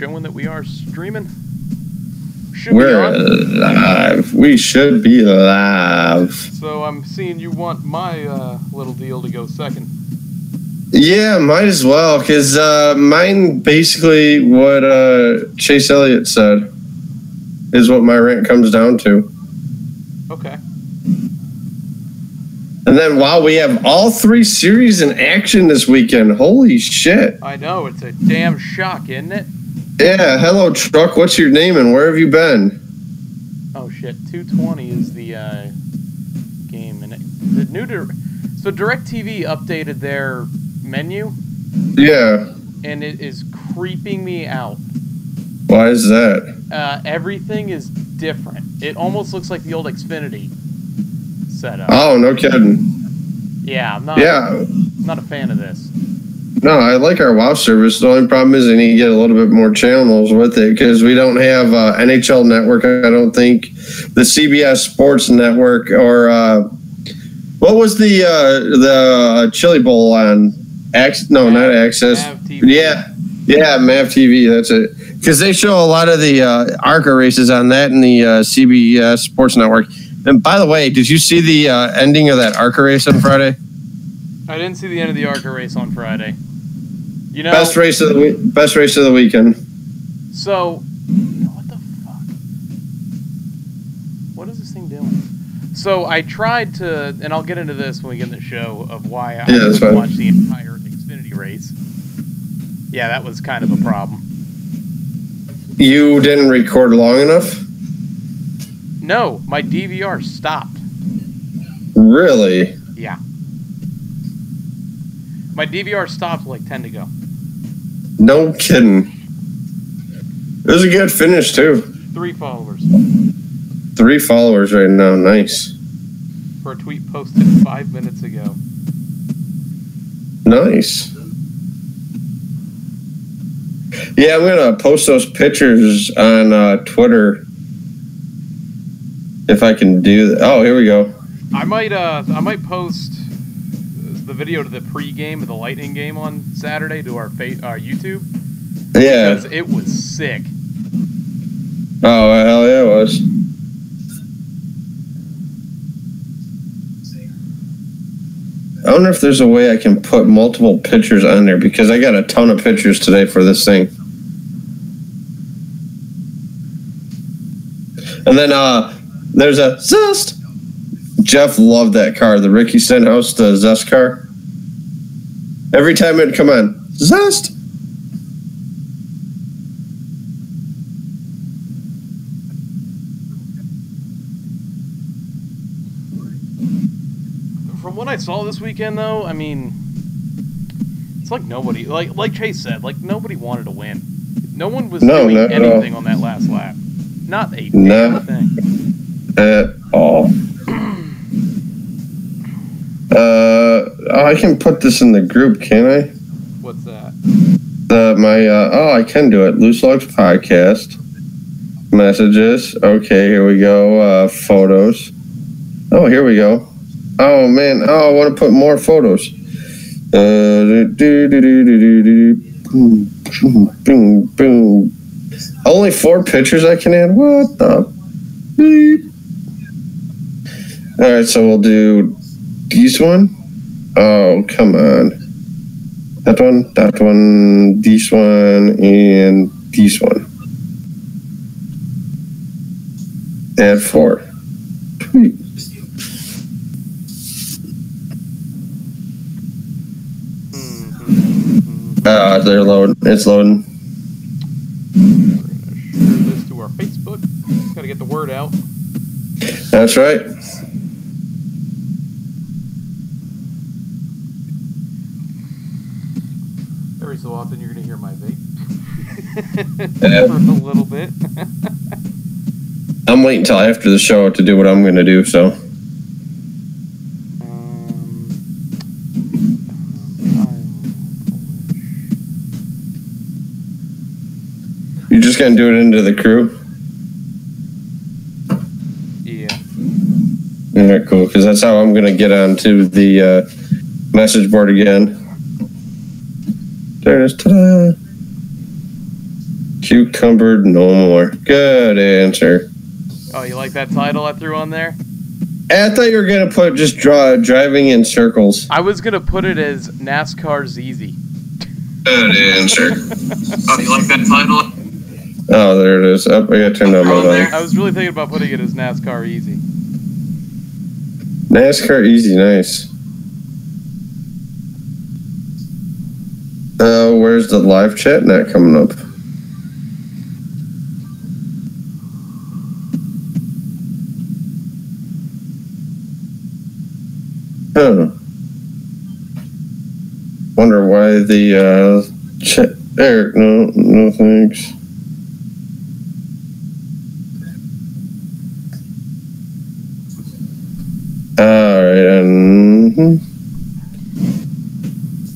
showing that we are streaming? We're live. We should be live. So I'm seeing you want my little deal to go second. Yeah, might as well, because mine basically what Chase Elliott said is what my rant comes down to. Okay. And then, wow, we have all 3 series in action this weekend. Holy shit. I know, it's a damn shock, isn't it? Yeah, hello, Truck. What's your name and where have you been? Oh, shit. 220 is the game. And the new... So DirecTV updated their menu. Yeah. And it is creeping me out. Why is that? Everything is different. It almost looks like the old Xfinity setup. Oh, no kidding. Yeah, I'm not a fan of this. No, I like our WoW service. The only problem is I need to get a little bit more channels with it because we don't have NHL Network, I don't think. The CBS Sports Network or what was the Chili Bowl on? Not Access. Mav TV. Yeah, Mav TV, that's it. Because they show a lot of the ARCA races on that and the CBS Sports Network. And by the way, did you see the ending of that ARCA race on Friday? I didn't see the end of the ARCA race on Friday. You know, best race of the weekend. So, what the fuck? What is this thing doing? So I tried to, and I'll get into this when we get in the show of why I couldn't watch the entire Xfinity race. Yeah, that was kind of a problem. You didn't record long enough? No, my DVR stopped. Really? Yeah. My DVR stopped like 10 to go. No kidding. It was a good finish, too. 3 followers. 3 followers right now. Nice. For a tweet posted 5 minutes ago. Nice. Yeah, I'm going to post those pictures on Twitter. If I can do that. Oh, here we go. I might post the video to the pre-game of the Lightning game on Saturday to our YouTube. Yeah. Because it was sick. Oh, hell yeah, it was. I wonder if there's a way I can put multiple pictures on there because I got a ton of pictures today for this thing. And then there's a Zest. Jeff loved that car, the Ricky Stenhouse, the Zest car. Every time it'd come on, Zest. From what I saw this weekend, though, I mean, it's like nobody, like Chase said, like nobody wanted to win. No one was doing anything on that last lap. Not a damn thing. At all. I can put this in the group, can I? What's that? I can do it. Loose Lugs Podcast. Messages. Okay, here we go. Photos. Oh, here we go. Oh, man. Oh, I want to put more photos. Boom, boom. Only 4 pictures I can add? What the beep? Alright, so we'll do this one. Oh, come on. That one, this one, and this one. Add 4. Tweet. They're loading. It's loading. We're going to share this to our Facebook. Got to get the word out. That's right. Every so often you're going to hear my vape. For a little bit. I'm waiting until after the show to do what I'm going to do, so. You're just going to do it into the crew? Yeah. Alright, cool, because that's how I'm going to get onto the message board again. There it is. Ta-da! Cucumbered no more. Good answer. Oh, you like that title I threw on there? I thought you were going to put just driving in circles. I was going to put it as NASCAR's easy. Good answer. Oh, you like that title? Oh, there it is. Oh, I got to turn on my light. I was really thinking about putting it as NASCAR easy. NASCAR easy, nice. Where's the live chat not coming up? Huh. Wonder why the chat there. No thanks. All right, and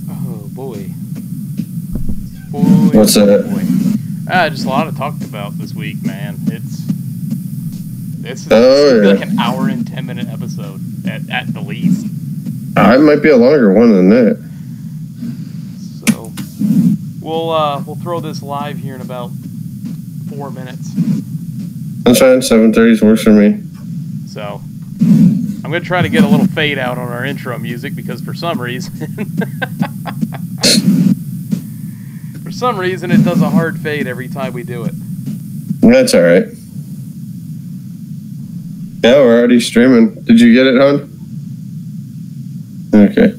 oh boy. What's that? Just a lot to talk about this week, man. It's like an hour and 10-minute episode at the least. It might be a longer one than that. So we'll throw this live here in about 4 minutes. That's fine. 7:30 works for me. So I'm gonna try to get a little fade out on our intro music because for some reason it does a hard fade every time we do it. That's all right. Yeah, we're already streaming. Did you get it, hon? Okay.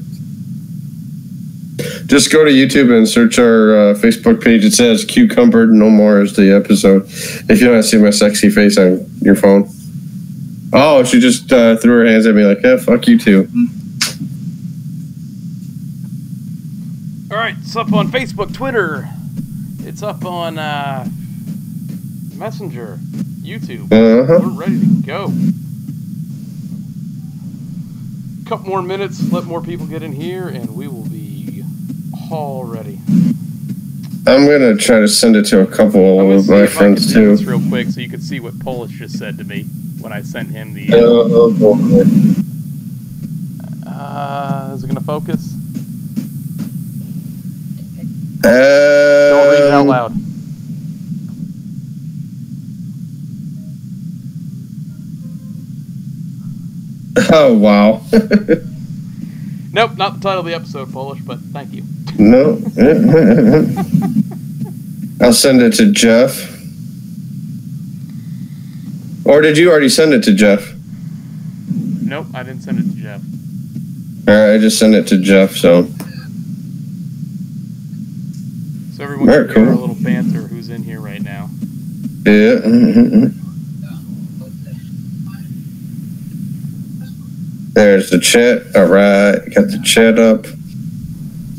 Just go to YouTube and search our Facebook page. It says Cucumbered No More is the episode. If you want to see my sexy face on your phone. Oh, she just threw her hands at me like, yeah, fuck you too. All right, it's up on Facebook, Twitter. It's up on Messenger, YouTube. Uh-huh. We're ready to go. Couple more minutes, let more people get in here, and we will be all ready. I'm gonna try to send it to a couple of my friends too. This real quick, so you could see what Polish just said to me when I sent him the. Is it gonna focus? Don't read it out loud. Oh, wow. Nope, not the title of the episode, Polish, but thank you. No. I'll send it to Jeff. Or did you already send it to Jeff? Nope, I didn't send it to Jeff. Alright, I just sent it to Jeff, so. So everyone can hear a little banter who's in here right now. Yeah. There's the chat. Alright, got the chat up.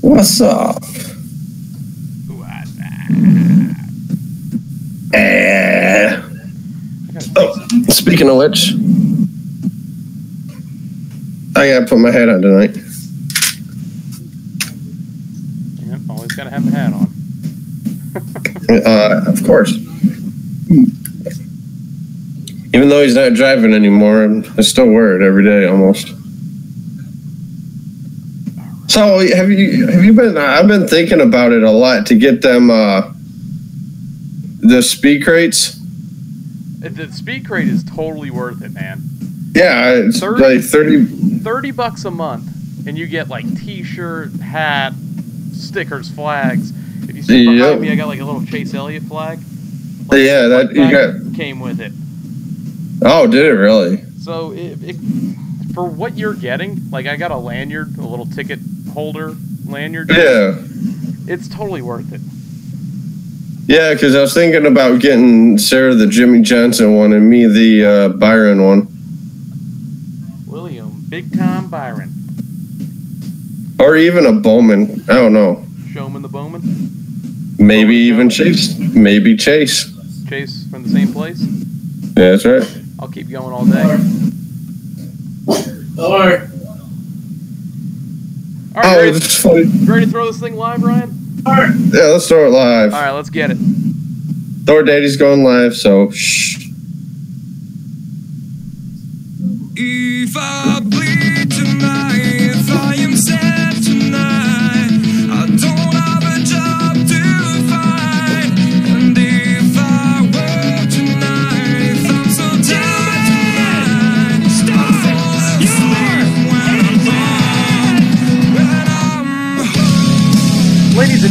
What's up? Oh, speaking of which, I gotta put my hat on tonight. Yep, always gotta have the hat on. Of course. Even though he's not driving anymore, I still wear it every day almost. So have you been? I've been thinking about it a lot to get them the speed crates. The speed crate is totally worth it, man. Yeah, it's like $30 a month, and you get like T-shirt, hat, stickers, flags. If you see behind me, I got like a little Chase Elliott flag. Like, yeah, that you got came with it. Oh, did it really? So for what you're getting, like I got a lanyard, a little ticket holder lanyard. Yeah, it's totally worth it. Yeah, because I was thinking about getting Sarah the Jimmy Johnson one and me the Byron one. William, Big Time Byron. Or even a Bowman. I don't know. Showman the Bowman? Maybe even Chase. Maybe Chase. Chase from the same place? Yeah, that's right. I'll keep going all day. All right. Alright, ready to throw this thing live, Ryan? Alright. Yeah, let's throw it live. Alright, let's get it. Thor Daddy's going live, so shh. If I bleed tonight, if I am sad tonight, I don't have a job to find, and if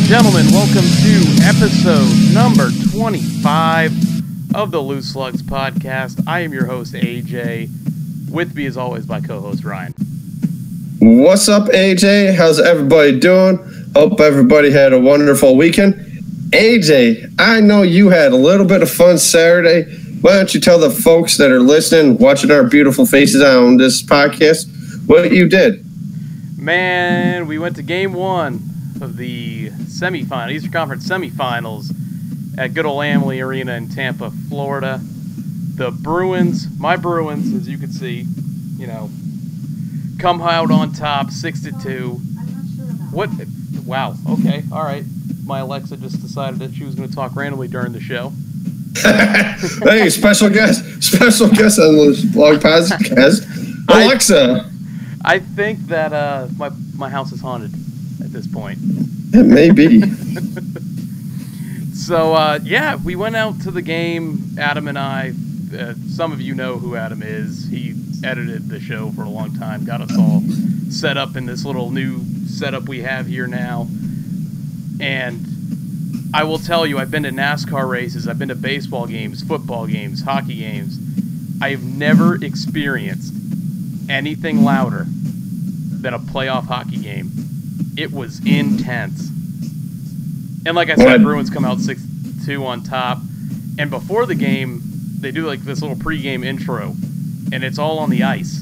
gentlemen, welcome to episode number 25 of the Loose Slugs podcast. I am your host, AJ. With me, as always, my co-host, Ryan. What's up, AJ? How's everybody doing? Hope everybody had a wonderful weekend. AJ, I know you had a little bit of fun Saturday. Why don't you tell the folks that are listening, watching our beautiful faces on this podcast, what you did? Man, we went to game one of the semifinal, Eastern Conference semifinals at good old Amalie Arena in Tampa, Florida. The Bruins, my Bruins, as you can see, come out on top, 6-2. What? Wow. Okay. All right. My Alexa just decided that she was going to talk randomly during the show. Hey, special guest on the blog podcast, Alexa. I think that my house is haunted at this point. It may be. So, we went out to the game, Adam and I. Some of you know who Adam is. He edited the show for a long time, got us all set up in this little new setup we have here now. And I will tell you, I've been to NASCAR races, I've been to baseball games, football games, hockey games. I've never experienced anything louder than a playoff hockey game. It was intense. And like I said, Bruins come out 6-2 on top. And before the game, they do like this little pregame intro, and it's all on the ice.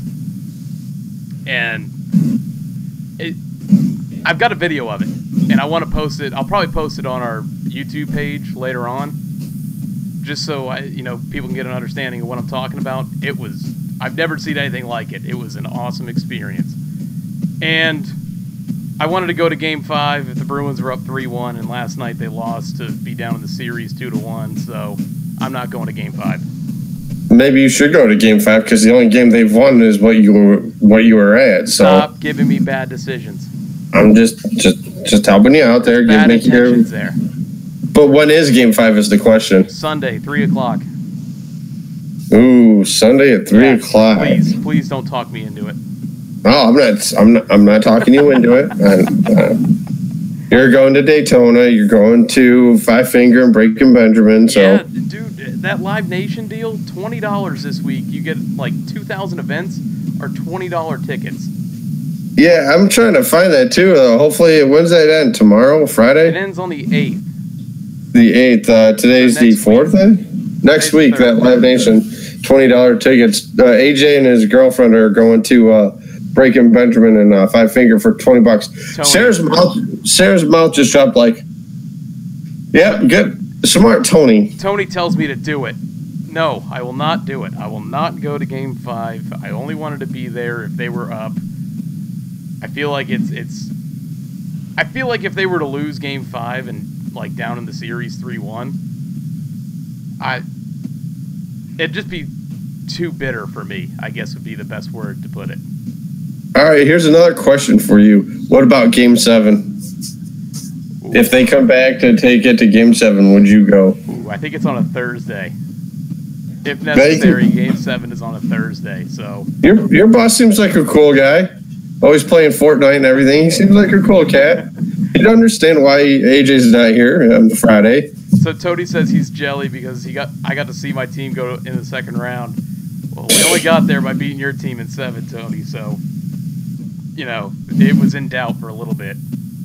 And I've got a video of it, and I want to post it. I'll probably post it on our YouTube page later on, just so people can get an understanding of what I'm talking about. I've never seen anything like it. It was an awesome experience. And I wanted to go to Game 5 if the Bruins were up 3-1, and last night they lost to be down in the series 2-1, so I'm not going to Game 5. Maybe you should go to Game 5 because the only game they've won is what you were at. So stop giving me bad decisions. I'm just helping you out there. Bad intentions there. But when is Game 5 is the question. Sunday, 3 o'clock. Ooh, Sunday at 3 o'clock. Please don't talk me into it. Oh, I'm not talking you into it. You're going to Daytona. You're going to Five Finger and Breaking Benjamin. So yeah, dude, that Live Nation deal, $20 this week. You get like 2,000 events or $20 tickets. Yeah, I'm trying to find that too. Hopefully, when's that end? Tomorrow, Friday? It ends on the 8th. The 8th. Today's the 4th. Next week, that Live Nation $20 tickets. AJ and his girlfriend are going to Breaking Benjamin and Five Finger for $20. Sarah's mouth just dropped like, yep, good. Smart Tony. Tony tells me to do it. No, I will not do it. I will not go to Game 5. I only wanted to be there if they were up. I feel like I feel like if they were to lose Game 5 and like down in the series 3-1, it'd just be too bitter for me, I guess would be the best word to put it. All right, here's another question for you. What about Game 7? Ooh. If they come back to take it to Game 7, would you go? Ooh, I think it's on a Thursday. If necessary, Game 7 is on a Thursday. So your boss seems like a cool guy. Always playing Fortnite and everything. He seems like a cool cat. You'd understand why AJ's not here on Friday. So Tony says he's jelly because I got to see my team go in the second round. Well, we only got there by beating your team in 7, Tony. So, it was in doubt for a little bit.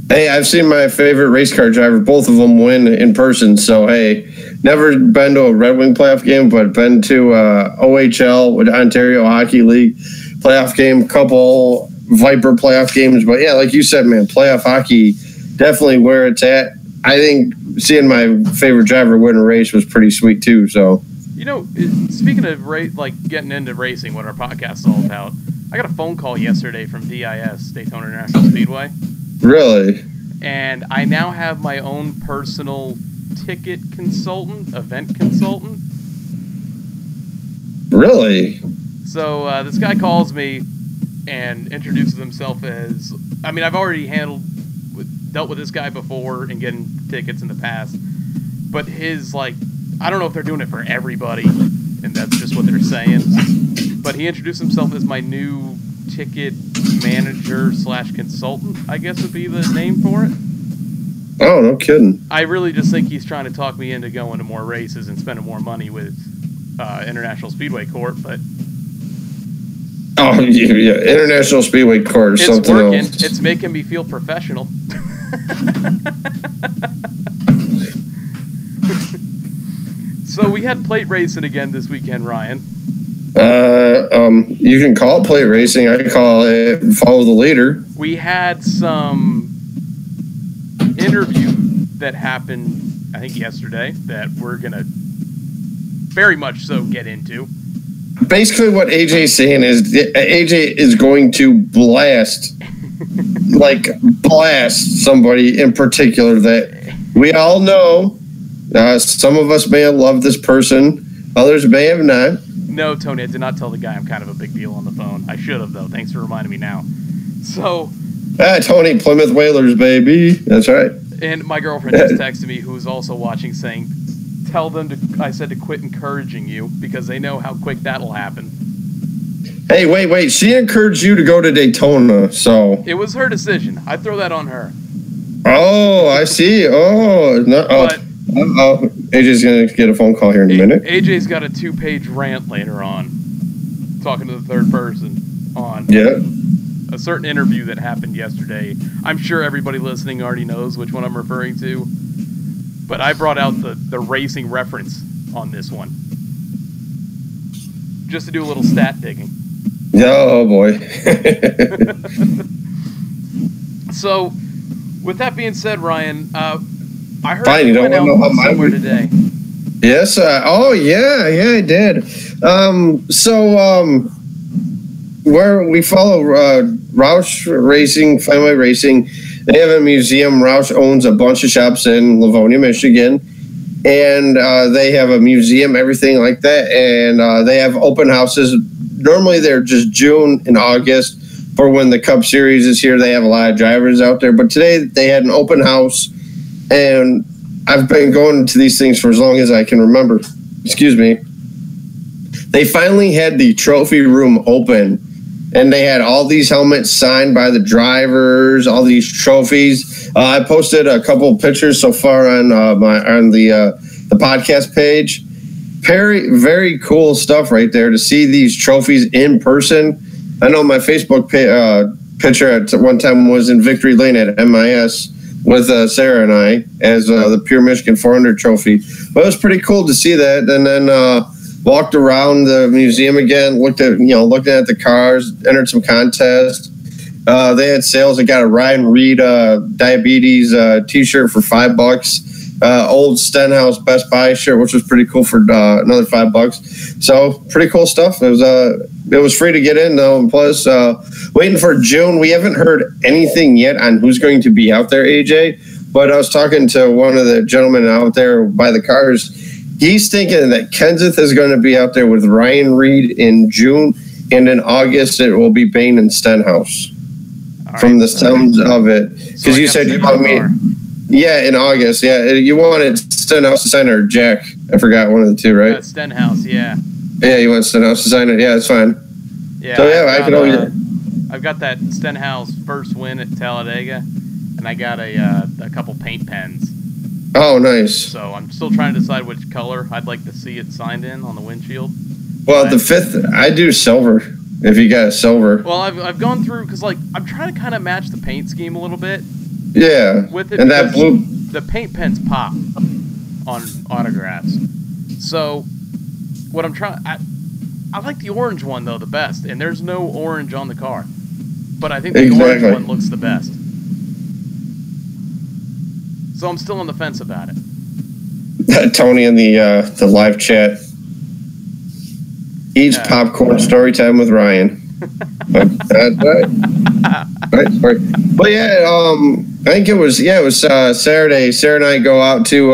Hey, I've seen my favorite race car driver, both of them win in person. So, hey, never been to a Red Wing playoff game, but been to OHL with Ontario Hockey League playoff game, couple Viper playoff games. But, yeah, like you said, man, playoff hockey, definitely where it's at. I think seeing my favorite driver win a race was pretty sweet, too. So, speaking of getting into racing, what our podcast is all about, I got a phone call yesterday from DIS, Daytona International Speedway. Really? And I now have my own personal ticket consultant, event consultant. Really? So this guy calls me and introduces himself as, I've already dealt with this guy before and getting tickets in the past, but his, I don't know if they're doing it for everybody, and that's just what they're saying, but he introduced himself as my new ticket manager / consultant, I guess would be the name for it. Oh, no kidding. I really just think he's trying to talk me into going to more races and spending more money with International Speedway Corp, but... Oh, yeah. International Speedway Corp is something working. else. It's making me feel professional. So we had plate racing again this weekend, Ryan. You can call it plate racing. I call it follow the leader. We had some interview that happened, I think, yesterday that we're going to very much so get into. Basically what AJ's saying is AJ is going to blast somebody in particular that we all know. Some of us may have loved this person. Others may have not. No, Tony, I did not tell the guy I'm kind of a big deal on the phone. I should have, though. Thanks for reminding me now. So... Tony, Plymouth Whalers, baby. That's right. And my girlfriend just texted me, who was also watching, saying, tell them I said to quit encouraging you, because they know how quick that'll happen. Hey, wait. She encouraged you to go to Daytona, so... It was her decision. I throw that on her. Oh, I see. Oh, no. But, AJ's going to get a phone call here in a minute. AJ's got a 2-page rant later on, talking to the third person on a certain interview that happened yesterday. I'm sure everybody listening already knows which one I'm referring to, but I brought out the racing reference on this one, just to do a little stat digging. Oh, boy. So, with that being said, Rien, I heard you went out somewhere today. Yes. I did. Where we follow Roush Racing, Fenway Racing, they have a museum. Roush owns a bunch of shops in Livonia, Michigan, and they have a museum, everything like that, and they have open houses. Normally, they're just June and August. For when the Cup Series is here, they have a lot of drivers out there. But today, they had an open house. And I've been going to these things for as long as I can remember. Excuse me. They finally had the trophy room open, and they had all these helmets signed by the drivers, all these trophies. I posted a couple of pictures so far on the podcast page. Very, very cool stuff right there to see these trophies in person. I know my Facebook picture at one time was in Victory Lane at MIS. With Sarah and I as the Pure Michigan 400 trophy. But it was pretty cool to see that. And then walked around the museum again, looking at the cars, entered some contests. They had sales. I got a Ryan Reed diabetes T-shirt for $5. Old Stenhouse Best Buy shirt, which was pretty cool for another $5. So pretty cool stuff. It was free to get in though, and plus waiting for June. We haven't heard anything yet on who's going to be out there, AJ. But I was talking to one of the gentlemen out there by the cars. He's thinking that Kenseth is going to be out there with Ryan Reed in June, and in August it will be Bain and Stenhouse. From the sounds of it, because you said you want me. Yeah, in August. Yeah, you wanted Stenhouse to sign or Jack. I forgot one of the two, right? Stenhouse, yeah. Yeah, you want Stenhouse to sign it? Yeah, it's fine. Yeah. So yeah, I can only. I've got that Stenhouse first win at Talladega, and I got a couple paint pens. Oh, nice. So I'm still trying to decide which color I'd like to see it signed in on the windshield. Well, the fifth, I do silver. If you got a silver. Well, I've gone through because I'm trying to kind of match the paint scheme a little bit. Yeah. With it, and that blue. The paint pens pop on autographs. So what I'm trying, I like the orange one though the best, and there's no orange on the car, but I think the orange one looks the best. So I'm still on the fence about it. Tony in the live chat. Eats popcorn story time with Ryan. That's right. Right, sorry. But yeah, I think it was Saturday. Sarah and I go out to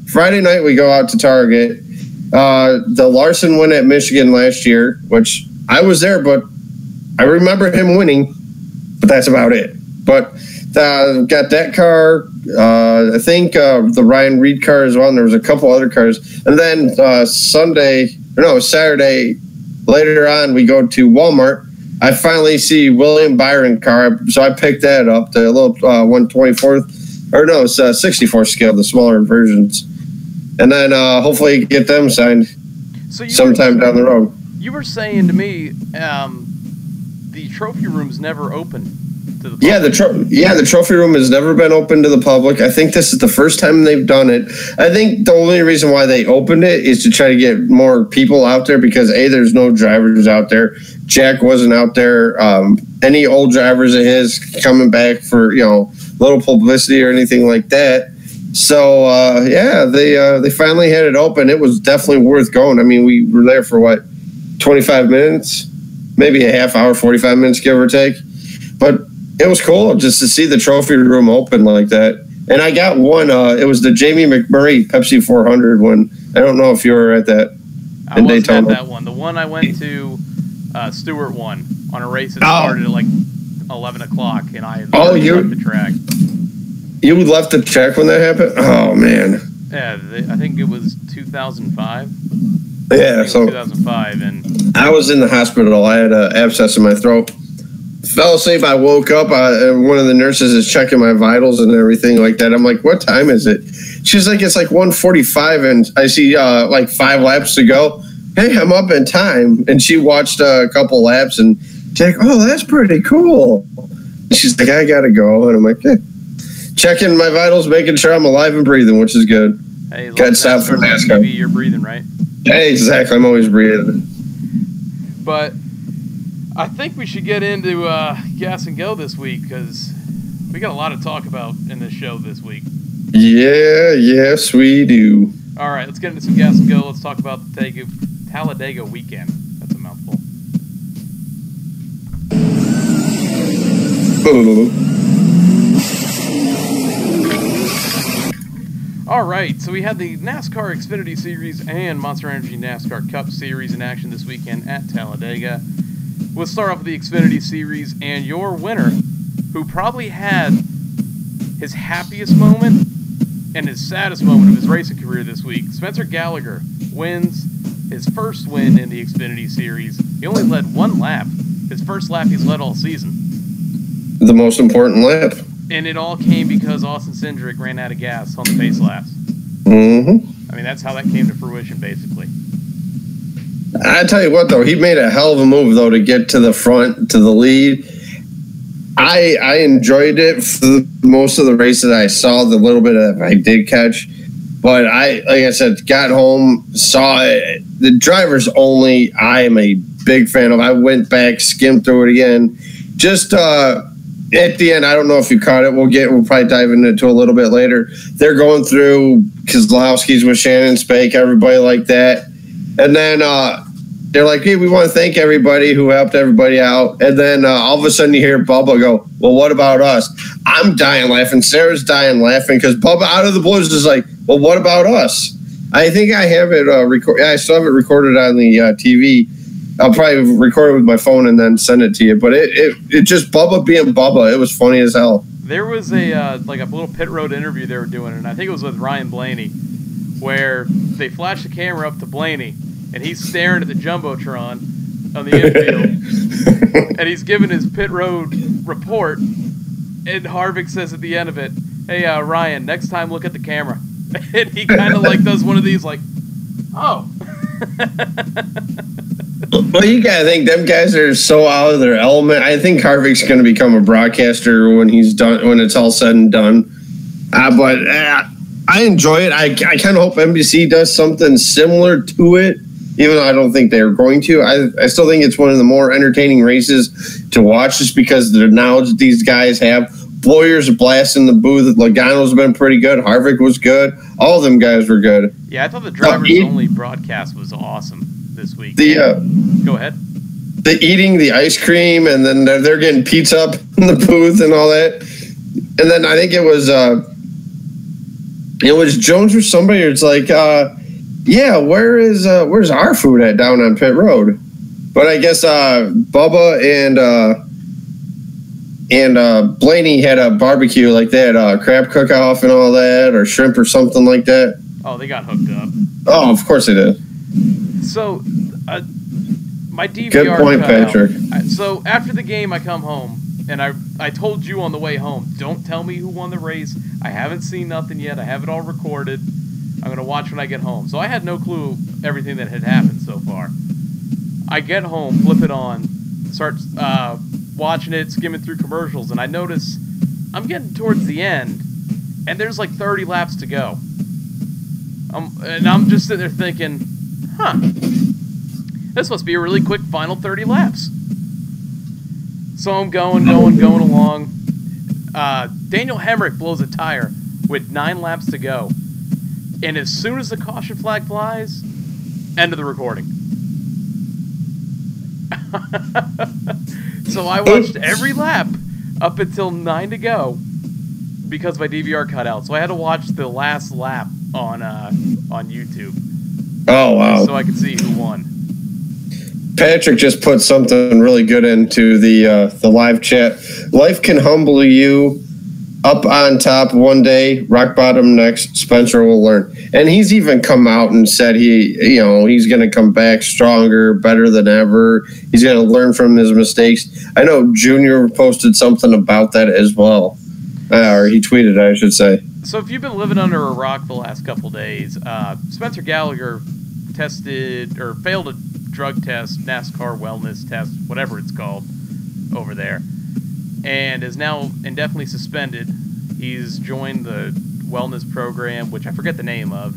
Friday night. We go out to Target. The Larson win at Michigan last year, which I was there, but I remember him winning. But that's about it. But got that car. I think the Ryan Reed car as well. And there was a couple other cars. And then Saturday later on, we go to Walmart. I finally see William Byron car, so I picked that up, the little 124th Or no, it's 64 scale, the smaller versions. And then hopefully get them signed sometime down the road. You were saying to me the trophy room's never open to the public. Yeah, the trophy room has never been open to the public. I think this is the first time they've done it. I think the only reason why they opened it is to try to get more people out there because, A, there's no drivers out there. Jack wasn't out there. Any old drivers of his coming back for, little publicity or anything like that. So, they finally had it open. It was definitely worth going. I mean, we were there for, 25 minutes? Maybe a half hour, 45 minutes, give or take. But it was cool just to see the trophy room open like that. And I got one. It was the Jamie McMurray Pepsi 400 one. I don't know if you were at that. I wasn't at that one. The one I went to, Stewart won on a race that started at 11 o'clock, and I left the track. You left the track when that happened? Oh, man. Yeah, I think it was 2005. Yeah, so 2005, and I was in the hospital. I had an abscess in my throat. Fell asleep. I woke up. One of the nurses is checking my vitals and everything like that. I'm like, "What time is it?" She's like, "It's 1:45," and I see 5 laps to go. Hey, I'm up in time. And she watched a couple laps and she's like, "Oh, that's pretty cool." She's like, "I gotta go," and I'm like, "Yeah." Checking my vitals, making sure I'm alive and breathing, which is good. Hey, got stopped for NASCAR. Maybe you're breathing, right? Hey, exactly. I'm always breathing. But I think we should get into Gas and Go this week because we got a lot to talk about in this show this week. Yeah, yes, we do. All right, let's get into some Gas and Go. Let's talk about the Talladega weekend. That's a mouthful. All right, so we had the NASCAR Xfinity Series and Monster Energy NASCAR Cup Series in action this weekend at Talladega. We'll start off with the Xfinity Series and your winner, who probably had his happiest moment and his saddest moment of his racing career this week. Spencer Gallagher wins his first win in the Xfinity Series. He only led one lap. His first lap he's led all season. The most important lap. And it all came because Austin Cindric ran out of gas on the pace laps. Mm-hmm. I mean, that's how that came to fruition, basically. I tell you what, though, he made a hell of a move, though, to get to the front, to the lead. I enjoyed it for most of the races I saw, the little bit that I did catch. But like I said, got home, saw it. The drivers only, I am a big fan of. I went back, skimmed through it again. Just at the end, I don't know if you caught it. We'll probably dive into it a little bit later. They're going through Keselowski's with Shannon Spake, everybody like that. And then they're like, hey, we want to thank everybody who helped everybody out. And then all of a sudden you hear Bubba go, well, what about us? I'm dying laughing. Sarah's dying laughing because Bubba out of the blues is like, well, what about us? I think I have it I still have it recorded on the TV. I'll probably record it with my phone and then send it to you. But it just Bubba being Bubba. It was funny as hell. There was a little pit road interview they were doing, and I think it was with Ryan Blaney, where they flashed the camera up to Blaney, and he's staring at the Jumbotron on the infield, and he's giving his pit road report, and Harvick says at the end of it, hey, Ryan, next time look at the camera. And he kind of does one of these oh. Well, you gotta think them guys are so out of their element. I think Harvick's going to become a broadcaster when he's done, when it's all said and done. But I enjoy it. I kind of hope NBC does something similar to it, even though I don't think they're going to. I still think it's one of the more entertaining races to watch, just because the knowledge these guys have. Boyer's a blast in the booth. Logano's been pretty good. Harvick was good. All of them guys were good. Yeah, I thought the drivers only broadcast was awesome this week. Go ahead. The eating the ice cream, and then they're getting pizza up in the booth and all that. And then I think it was Jones or somebody. It's like, yeah, where's our food at down on pit road? But I guess Bubba and Blaney had a barbecue like that, crab cook-off and all that, or shrimp or something like that. Oh, they got hooked up. Oh, of course they did. So, my DVR good point, Patrick. So after the game, I come home, and I told you on the way home, don't tell me who won the race. I haven't seen nothing yet. I have it all recorded. I'm going to watch when I get home. So I had no clue everything that had happened so far. I get home, flip it on, start watching it, skimming through commercials, and I notice I'm getting towards the end, and there's like 30 laps to go. And I'm just sitting there thinking, this must be a really quick final 30 laps. So I'm going along. Daniel Hemrick blows a tire with 9 laps to go. And as soon as the caution flag flies, end of the recording. So I watched every lap up until 9 to go because my DVR cut out. So I had to watch the last lap on YouTube. Oh, wow. So I could see who won. Patrick just put something really good into the live chat. Life can humble you. Up on top one day, rock bottom next. Spencer will learn, and he's even come out and said he's going to come back stronger, better than ever. He's going to learn from his mistakes. I know Junior posted something about that as well, or he tweeted, I should say. So if you've been living under a rock the last couple days, Spencer Gallagher failed a drug test, NASCAR wellness test, whatever it's called over there, and is now indefinitely suspended. He's joined the wellness program, which I forget the name of.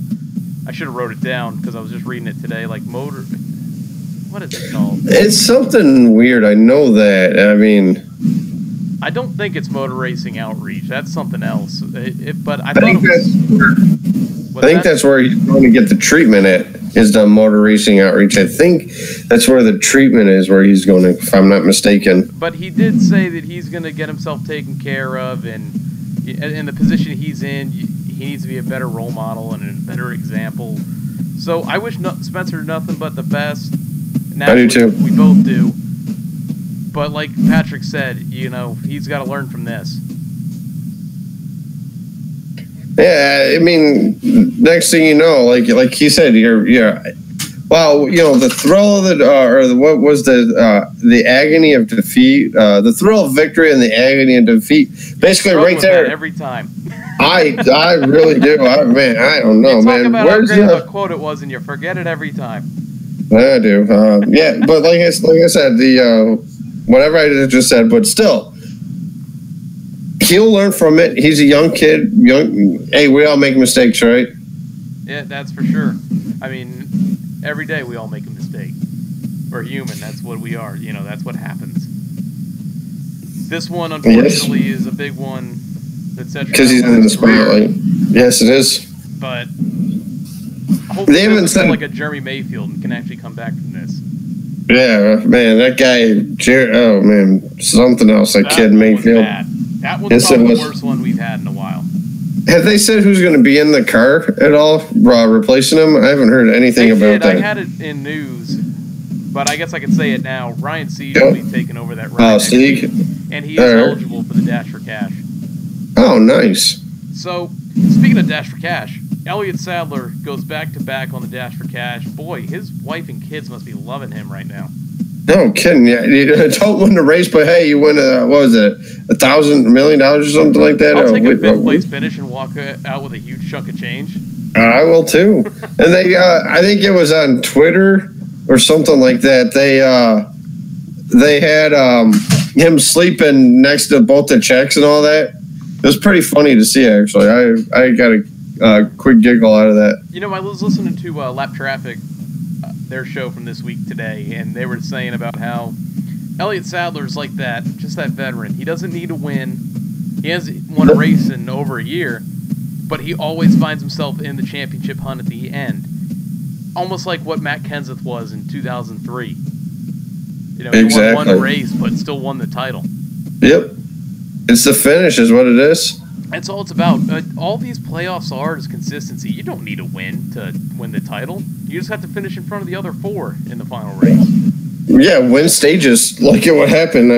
I should have wrote it down because I was just reading it today. Like what is it called? It's something weird. I know that. I mean, I don't think it's Motor Racing Outreach. That's something else. But I think that's where he's going to get the treatment at. Is the Motor Racing Outreach. I think that's where the treatment is, where he's going to, if I'm not mistaken. But he did say that he's going to get himself taken care of, and in the position he's in, he needs to be a better role model and a better example. So I wish Spencer nothing but the best. Naturally, I do too. We both do. But like Patrick said, he's got to learn from this. Yeah, I mean, next thing you know, like he said, the thrill of what was the agony of defeat, the thrill of victory and the agony of defeat. Basically, right there. Every time. I really do. I don't know, man. Talk about how great of a quote it was, and you forget it every time. I do. Yeah, but like I said, the whatever I just said, but still. He'll learn from it. He's a young kid. Hey, we all make mistakes, right? Yeah, that's for sure. I mean, every day we all make a mistake. We're human. That's what we are. That's what happens. This one, unfortunately, is a big one. Because he's in the spotlight. Yes, it is. But hopefully he's like a Jeremy Mayfield and can actually come back from this. Yeah, man, that guy. Oh man, something else. That kid Mayfield. That was probably the worst one we've had in a while. Have they said who's going to be in the car at all, replacing him? I haven't heard anything about that. I had it in news, but I guess I can say it now. Ryan Sieg will be taking over that ride. Oh, Sieg? And he is eligible for the Dash for Cash. Oh, nice. So, speaking of Dash for Cash, Elliott Sadler goes back-to-back on the Dash for Cash. Boy, his wife and kids must be loving him right now. No kidding. Yeah, you don't win the race, but hey, you win what was it, $1 million or something like that? I'll take a fifth place finish and walk out with a huge chunk of change. I will too. And they, I think it was on Twitter or something like that. They had him sleeping next to both the checks and all that. It was pretty funny to see, actually. I got a quick giggle out of that. I was listening to Lap Traffic, their show from this week today, and they were saying about how Elliott Sadler's like that, just that veteran. He doesn't need to win. He hasn't won a race in over a year, but he always finds himself in the championship hunt at the end. Almost like what Matt Kenseth was in 2003. He exactly. won one race, but still won the title. Yep. It's the finish is what it is. That's all it's about. All these playoffs are is consistency. You don't need to win the title. You just have to finish in front of the other 4 in the final race. Yeah, win stages. Look at what happened.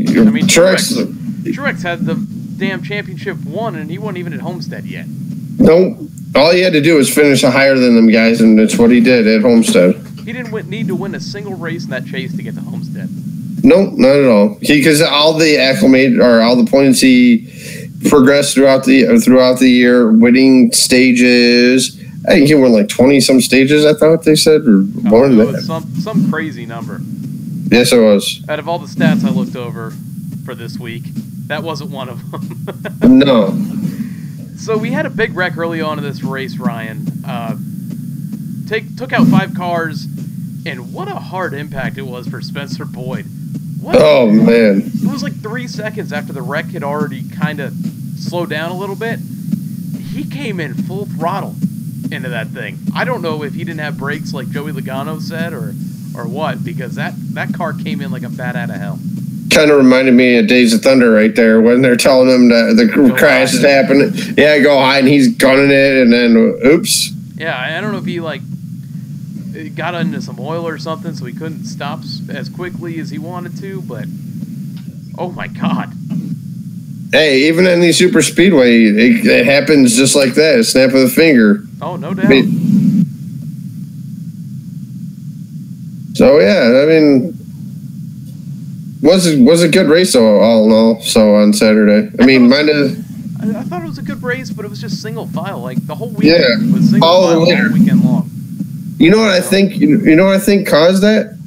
Truex had the damn championship won, and he wasn't even at Homestead yet. No, all he had to do was finish higher than them guys, and that's what he did at Homestead. He didn't need to win a single race in that chase to get to Homestead. No, not at all. Because all the acclimate or all the points he progressed throughout the year, winning stages. I think he won like 20-some stages, I thought they said, or more than that. Some crazy number. Yes, it was. Out of all the stats I looked over for this week, that wasn't one of them. No. So we had a big wreck early on in this race, Ryan. Took out 5 cars, and what a hard impact it was for Spencer Boyd. Oh, man. It was like 3 seconds after the wreck had already kind of slowed down a little bit. He came in full throttle into that thing. I don't know if he didn't have brakes like Joey Logano said or what, because that car came in like a bat out of hell. Kind of reminded me of Days of Thunder right there when they're telling him that the crash is happening. Yeah, go high, and he's gunning it, and then oops. Yeah, I don't know if he like got into some oil or something, so he couldn't stop as quickly as he wanted to. But oh my God! Hey, even in these super speedway, it happens just like that. A snap of the finger. Oh, no doubt. So yeah, I mean. Was a good race all in all. So on Saturday, I thought it was a good race, but it was just single file. Like the whole weekend was single file all weekend long. You know what I think? You know what I think caused that?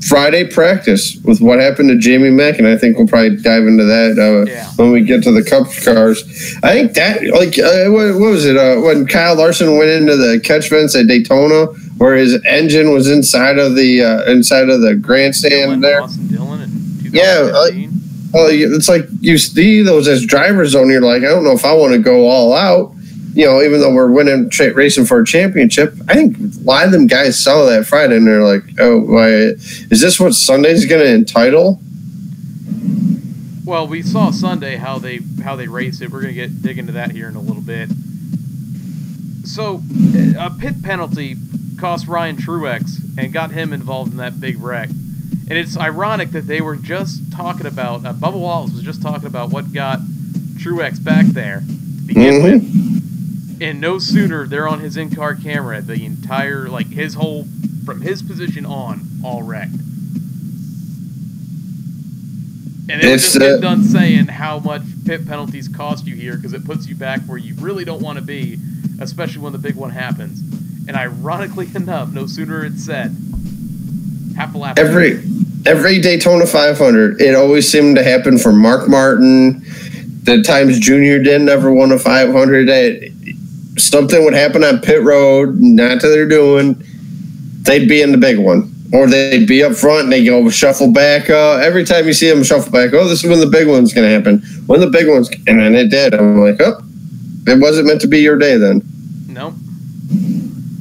Friday practice with what happened to Jamie Mack, and I think we'll probably dive into that when we get to the Cup cars. I think that what was it when Kyle Larson went into the catch fence at Daytona, where his engine was inside of the grandstand there. It's like you see those as drivers on. You're like, I don't know if I want to go all out. You know, even though we're racing for a championship, I think a lot of them guys saw that Friday and they're like, "Oh, why is this what Sunday's going to entitle?" Well, we saw Sunday how they raced it. We're going to dig into that here in a little bit. So, a pit penalty cost Ryan Truex and got him involved in that big wreck. And it's ironic that they were just talking about Bubba Wallace was just talking about what got Truex back there to begin with. And no sooner they're on his in-car camera, the entire, like, his whole, from his position on, all wrecked. And they just get done saying how much pit penalties cost you here because it puts you back where you really don't want to be, especially when the big one happens. And ironically enough, no sooner it's said, half a lap. Every Daytona 500, it always seemed to happen for Mark Martin. The times Junior didn't ever won a 500. Something would happen on pit road, not that they're doing, they'd be in the big one. Or they'd be up front and they go shuffle back. Every time you see them shuffle back, this is when the big one's going to happen. When the big one's, and then it did. I'm like, it wasn't meant to be your day then. Nope.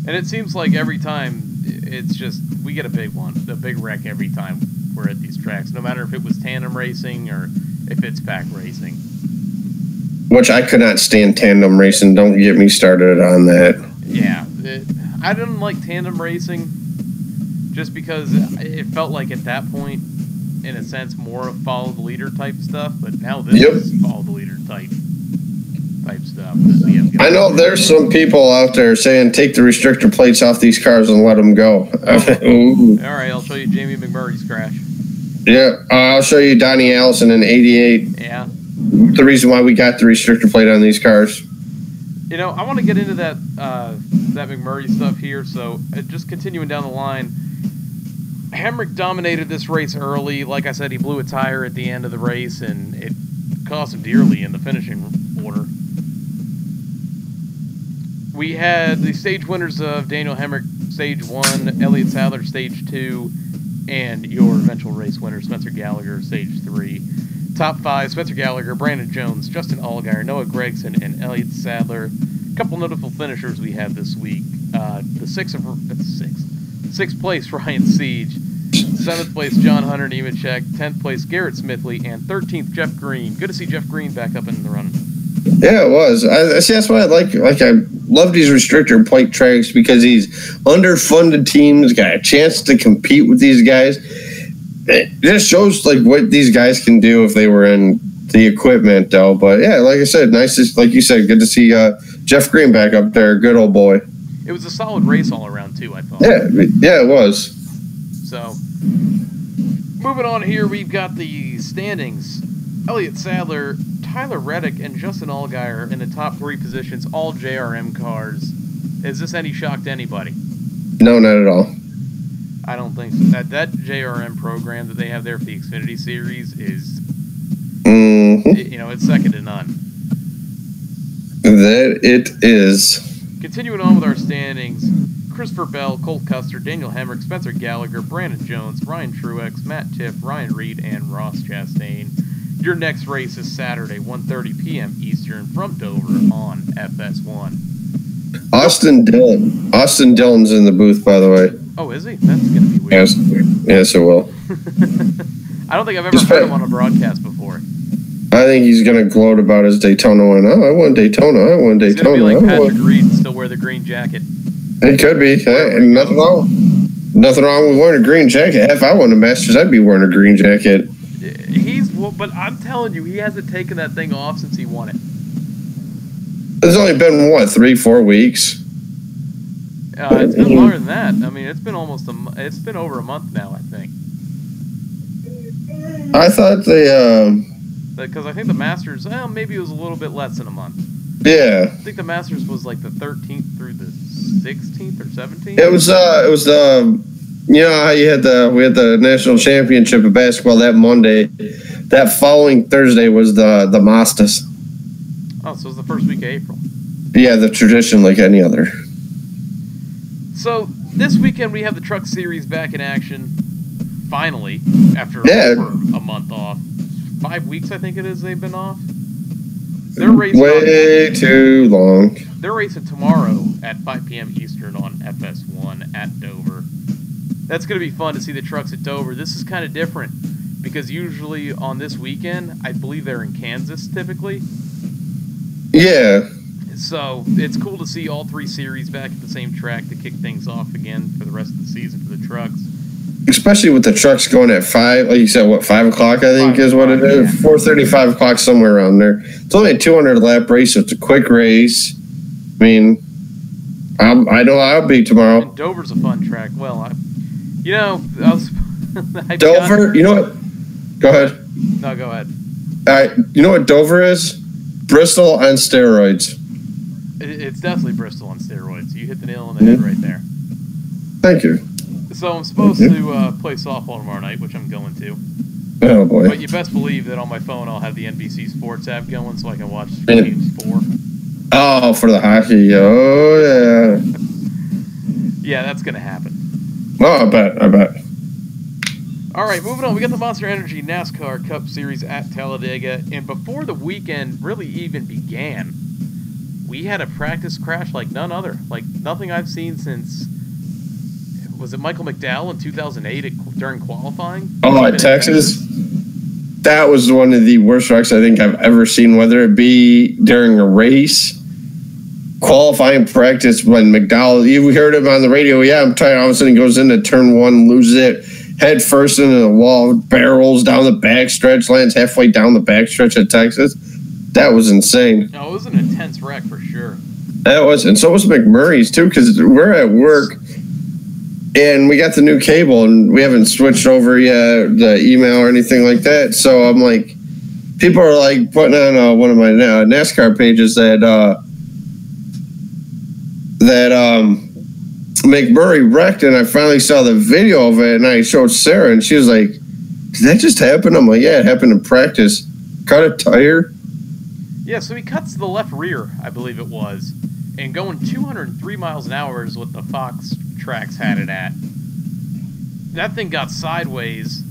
And it seems like every time it's just, we get a big one, a big wreck every time we're at these tracks, no matter if it was tandem racing or if it's pack racing. Which I could not stand tandem racing. Don't get me started on that. Yeah. I didn't like tandem racing just because it felt like at that point, in a sense, more of follow the leader type stuff. But now this is follow the leader type stuff. I know there's some people out there saying take the restrictor plates off these cars and let them go. All right, I'll show you Jamie McMurray's crash. Yeah, I'll show you Donnie Allison in '88. Yeah. The reason why we got the restrictor plate on these cars. You know, I want to get into that McMurray stuff here. So just continuing down the line, Hemrick dominated this race early. Like I said, he blew a tire at the end of the race, and it cost him dearly in the finishing order. We had the stage winners of Daniel Hemrick, Stage 1, Elliott Sadler, Stage 2, and your eventual race winner, Spencer Gallagher, Stage 3. Top 5, Spencer Gallagher, Brandon Jones, Justin Allgaier, Noah Gragson, and Elliott Sadler. A couple notable finishers we had this week. Sixth place, Ryan Siege. 7th place, John Hunter Nemechek. 10th place, Garrett Smithley. And 13th, Jeff Green. Good to see Jeff Green back up in the running. Yeah, it was. I see. That's why I like. I love these restrictor plate tracks because these underfunded teams got a chance to compete with these guys. It just shows like what these guys can do if they were in the equipment, though. But yeah, like I said, nice to, like you said, good to see Jeff Green back up there. Good old boy. It was a solid race all around too, I thought. Yeah, it was. So, moving on here, we've got the standings. Elliott Sadler Tyler Reddick and Justin Allgaier in the top 3 positions, all JRM cars. Is this any shock to anybody? No, not at all. I don't think so. That JRM program that they have there for the Xfinity Series is, it's second to none. That it is. Continuing on with our standings, Christopher Bell, Colt Custer, Daniel Hemrick, Spencer Gallagher, Brandon Jones, Ryan Truex, Matt Tiff, Ryan Reed, and Ross Chastain. Your next race is Saturday, 1:30 p.m. Eastern from Dover on FS1. Austin Dillon. Austin Dillon's in the booth, by the way. Oh, is he? That's going to be weird. Yes, it will. I don't think I've ever heard him on a broadcast before. I think he's going to gloat about his Daytona win. Oh, I won Daytona. I won Daytona. He's going to be like Patrick Reed and still wear the green jacket. It could be. Hey, nothing wrong with wearing a green jacket. If I won the Masters, I'd be wearing a green jacket. But I'm telling you, he hasn't taken that thing off since he won it. It's only been, 3-4 weeks? It's been longer than that. I mean, it's been it's been over a month now, I think. I thought because I think the Masters, maybe it was a little bit less than a month. Yeah. I think the Masters was like the 13th through the 16th or 17th. It was you know how we had the national championship of basketball that Monday. That following Thursday was the Masters. Oh, so it was the first week of April. Yeah, the tradition like any other. So this weekend we have the Truck Series back in action. Finally, after over a month off. 5 weeks, I think it is, they've been off. They're racing way too long. They're racing tomorrow at 5 p.m. Eastern on FS1 at Dover. That's going to be fun to see the trucks at Dover. This is kind of different because usually on this weekend, I believe they're in Kansas typically. Yeah. So it's cool to see all 3 series back at the same track to kick things off again for the rest of the season for the trucks. Especially with the trucks going at 5, like you said, 5 o'clock, I think is what it is. 4:30, 5 o'clock, somewhere around there. It's only a 200 lap race, so it's a quick race. I mean, I know I'll be tomorrow. And Dover's a fun track. Well, Dover, you know what? Go ahead. No, go ahead. You know what Dover is? Bristol on steroids. It's definitely Bristol on steroids. You hit the nail on the head right there. Thank you. So I'm supposed to play softball tomorrow night, which I'm going to. Oh, boy. But you best believe that on my phone I'll have the NBC Sports app going so I can watch Games 4. Oh, for the hockey. Oh, yeah. Yeah, that's going to happen. Oh, I bet. All right, moving on. We got the Monster Energy NASCAR Cup Series at Talladega. And before the weekend really even began, we had a practice crash like none other. Like nothing I've seen since... Was it Michael McDowell in 2008 during qualifying? Oh, at Texas? That was one of the worst wrecks I think I've ever seen, whether it be during a race, qualifying practice, when McDowell, you heard him on the radio, yeah, I'm tired. All of a sudden he goes into turn 1, loses it, head first into the wall, barrels down the backstretch, lands halfway down the backstretch at Texas. That was insane. No, it was an intense wreck for sure. That was, and so was McMurray's too, because we're at work. And we got the new cable, and we haven't switched over yet, the email or anything like that. So I'm like, people are like putting on one of my NASCAR pages that McMurray wrecked, and I finally saw the video of it, and I showed Sarah, and she was like, "Did that just happen?" I'm like, "Yeah, it happened in practice. Cut a tire." Yeah, so he cuts the left rear, I believe it was, and going 203 miles an hour is what the Fox tracks had it at. That thing got sideways.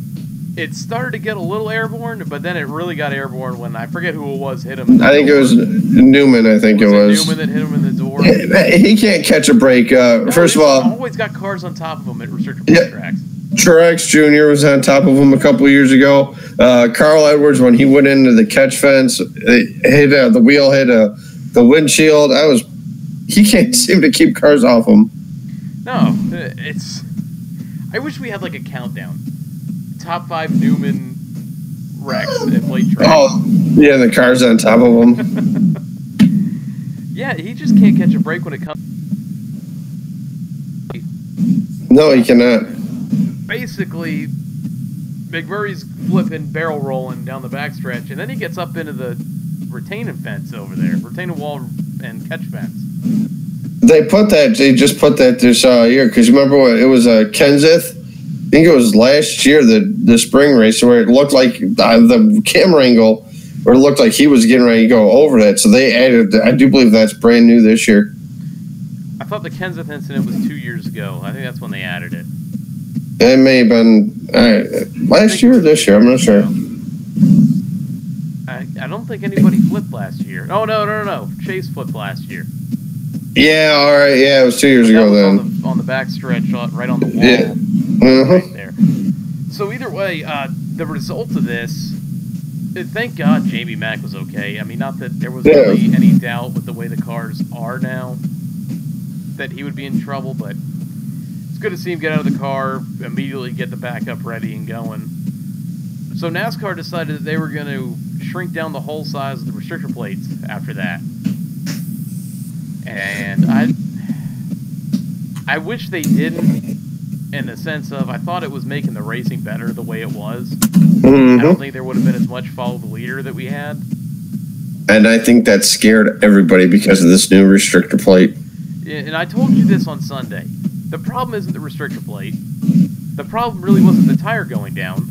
It started to get a little airborne, but then it really got airborne when, I forget who it was, hit him. I think it was Newman, I think it was. Newman that hit him in the door? He can't catch a break. First of all, always got cars on top of him at restrictor tracks. Truex Jr. was on top of him a couple years ago. Carl Edwards, when he went into the catch fence, hit the wheel, hit the windshield. He can't seem to keep cars off him. No, it's... I wish we had like a countdown. Top 5 Newman wrecks at Blade Track. Oh, yeah, the car's on top of him. Yeah, he just can't catch a break when it comes... No, he cannot. Basically, McMurray's flipping, barrel rolling down the backstretch, and then he gets up into the retaining fence over there, retaining wall and catch fence. They just put that this year, because remember what it was Kenseth. I think it was last year, the spring race, where it looked like the camera angle, or it looked like he was getting ready to go over that. So they added. I do believe that's brand new this year. I thought the Kenseth incident was 2 years ago. I think that's when they added it. It may have been last year or this year. I'm not sure. I don't think anybody flipped last year. Oh, no. Chase flipped last year. Yeah, all right. Yeah, it was 2 years ago then. On the back stretch, right on the wall. Yeah. Right there. So either way, the result of this, thank God Jamie Mack was okay. I mean, not that there was really any doubt with the way the cars are now that he would be in trouble, but it's good to see him get out of the car, immediately get the backup ready and going. So NASCAR decided that they were going to shrink down the whole size of the restrictor plates after that. And I wish they didn't, in the sense of I thought it was making the racing better the way it was. I don't think there would have been as much follow the leader that we had. And I think that scared everybody because of this new restrictor plate. And I told you this on Sunday. The problem isn't the restrictor plate. The problem really wasn't the tire going down.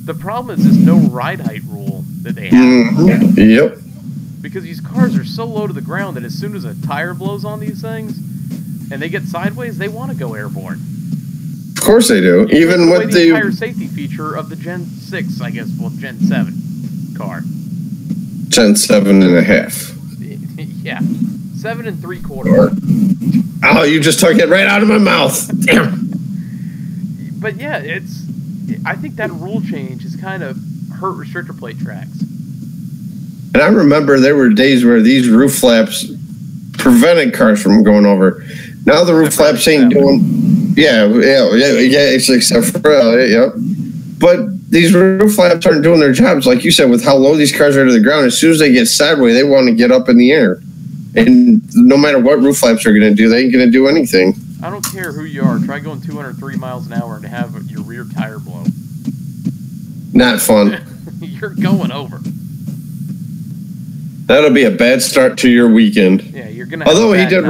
The problem is this no ride height rule that they have. Yep. Because these cars are so low to the ground that as soon as a tire blows on these things and they get sideways, they want to go airborne. Of course they do. Even with the entire safety feature of the Gen 6, I guess, well, Gen 7 car. Gen 7.5. Yeah. 7 3/4. Oh, you just took it right out of my mouth. Damn. But yeah, I think that rule change has kind of hurt restrictor plate tracks. And I remember there were days where these roof flaps prevented cars from going over. Now the roof flaps ain't doing. Yeah, it's except for yep. But these roof flaps aren't doing their jobs, like you said, with how low these cars are to the ground. As soon as they get sideways, they want to get up in the air. And no matter what roof flaps are going to do, they ain't going to do anything. I don't care who you are. Try going 203 miles an hour and have your rear tire blow. Not fun. You're going over. That'll be a bad start to your weekend. Yeah, you're gonna. Although he did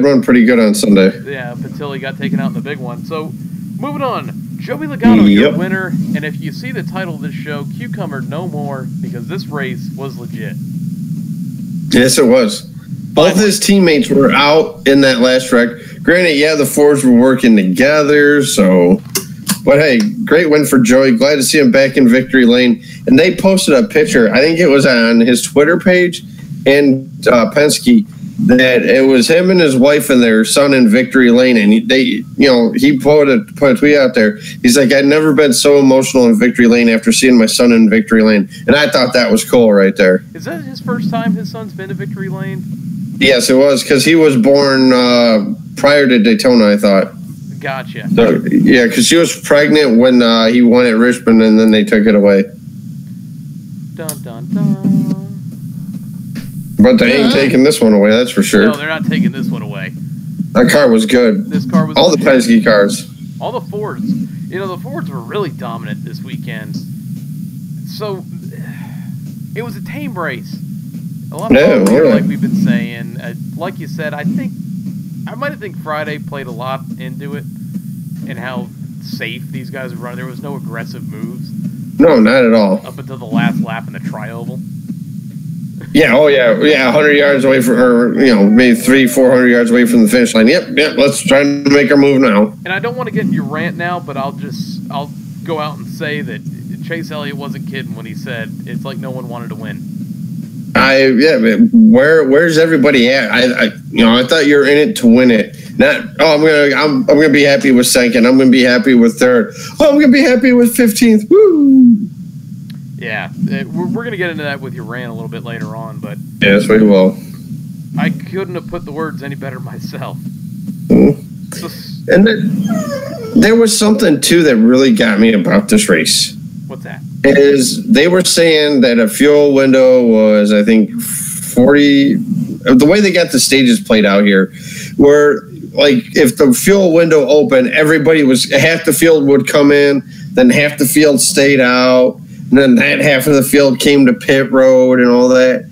run pretty good on Sunday. Yeah, up until he got taken out in the big one. So, moving on. Joey Logano, your winner. And if you see the title of this show, Cucumber no more, because this race was legit. Yes, it was. Both his teammates were out in that last wreck. Granted, yeah, the Fords were working together, so... But hey, great win for Joey. Glad to see him back in victory lane. And they posted a picture, I think it was on his Twitter page and Penske, that it was him and his wife and their son in victory lane. And he put a tweet out there. He's like, I'd never been so emotional in victory lane after seeing my son in victory lane. And I thought that was cool right there. Is that his first time his son's been to victory lane? Yes, it was, because he was born prior to Daytona, I thought. Gotcha. So, yeah, because she was pregnant when he won at Richmond, and then they took it away. Dun, dun, dun. But they ain't taking this one away, that's for sure. No, they're not taking this one away. That car was good. This car was all the Penske cars. All the Fords. The Fords were really dominant this weekend. So, it was a tame race. A lot of fun, like we've been saying. Like you said, I might think Friday played a lot into it and how safe these guys were running. There was no aggressive moves. No, not at all. Up until the last lap in the tri-oval. Yeah, 100 yards away from, or maybe 300-400 yards away from the finish line. Yep, let's try to make our move now. And I don't want to get in your rant now, but I'll go out and say that Chase Elliott wasn't kidding when he said it's like no one wanted to win. Where's everybody at? I thought you were in it to win it. Not I'm gonna be happy with second. I'm gonna be happy with third. I'm gonna be happy with 15th. Woo! Yeah, we're gonna get into that with your rant a little bit later on, but yes, we will. I couldn't have put the words any better myself. And there was something too that really got me about this race. What's that? Is they were saying that a fuel window was, I think, 40. The way they got the stages played out here, where like if the fuel window opened, everybody was half the field would come in, then half the field stayed out, And then that half of the field came to pit road and all that.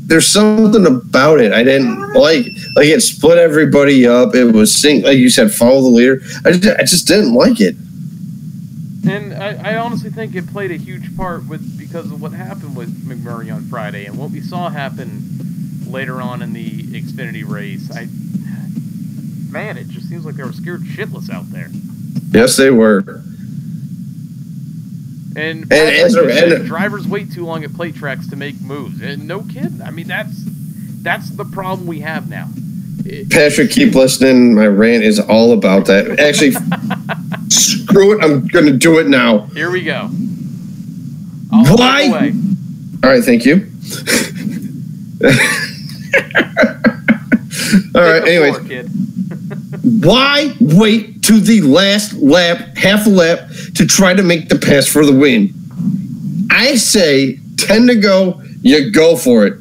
There's something about it I didn't like. Like, it split everybody up. It was like you said, follow the leader. I just didn't like it. And I honestly think it played a huge part because of what happened with McMurray on Friday and what we saw happen later on in the Xfinity race. Man, it just seems like they were scared shitless out there. Yes, they were. And drivers wait too long at plate tracks to make moves. And no kidding. I mean, that's the problem we have now. Patrick, keep listening. My rant is all about that. Actually, screw it. I'm going to do it now. Here we go. Why? All right, thank you. All right, anyways. Why wait to the last lap, half a lap, to try to make the pass for the win? I say 10 to go, you go for it.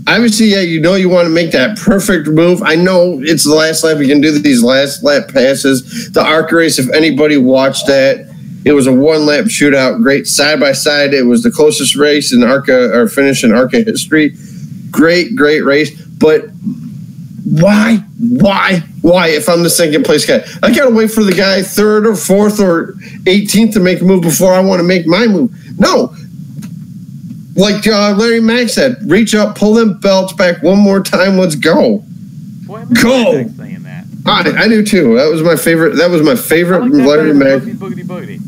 Obviously, yeah, you know you want to make that perfect move. I know it's the last lap. You can do these last lap passes. The ARCA race, if anybody watched that, it was a one-lap shootout. Great side-by-side. It was the closest race in ARCA, or finish in ARCA history. Great race. But why? If I'm the second place guy, I got to wait for the guy 3rd or 4th or 18th to make a move before I want to make my move. No. Like Larry Mack said, reach up, pull them belts back one more time. Let's go. Boy, go. Saying that. I do too. That was my favorite. Larry Mack. Boogity, boogity.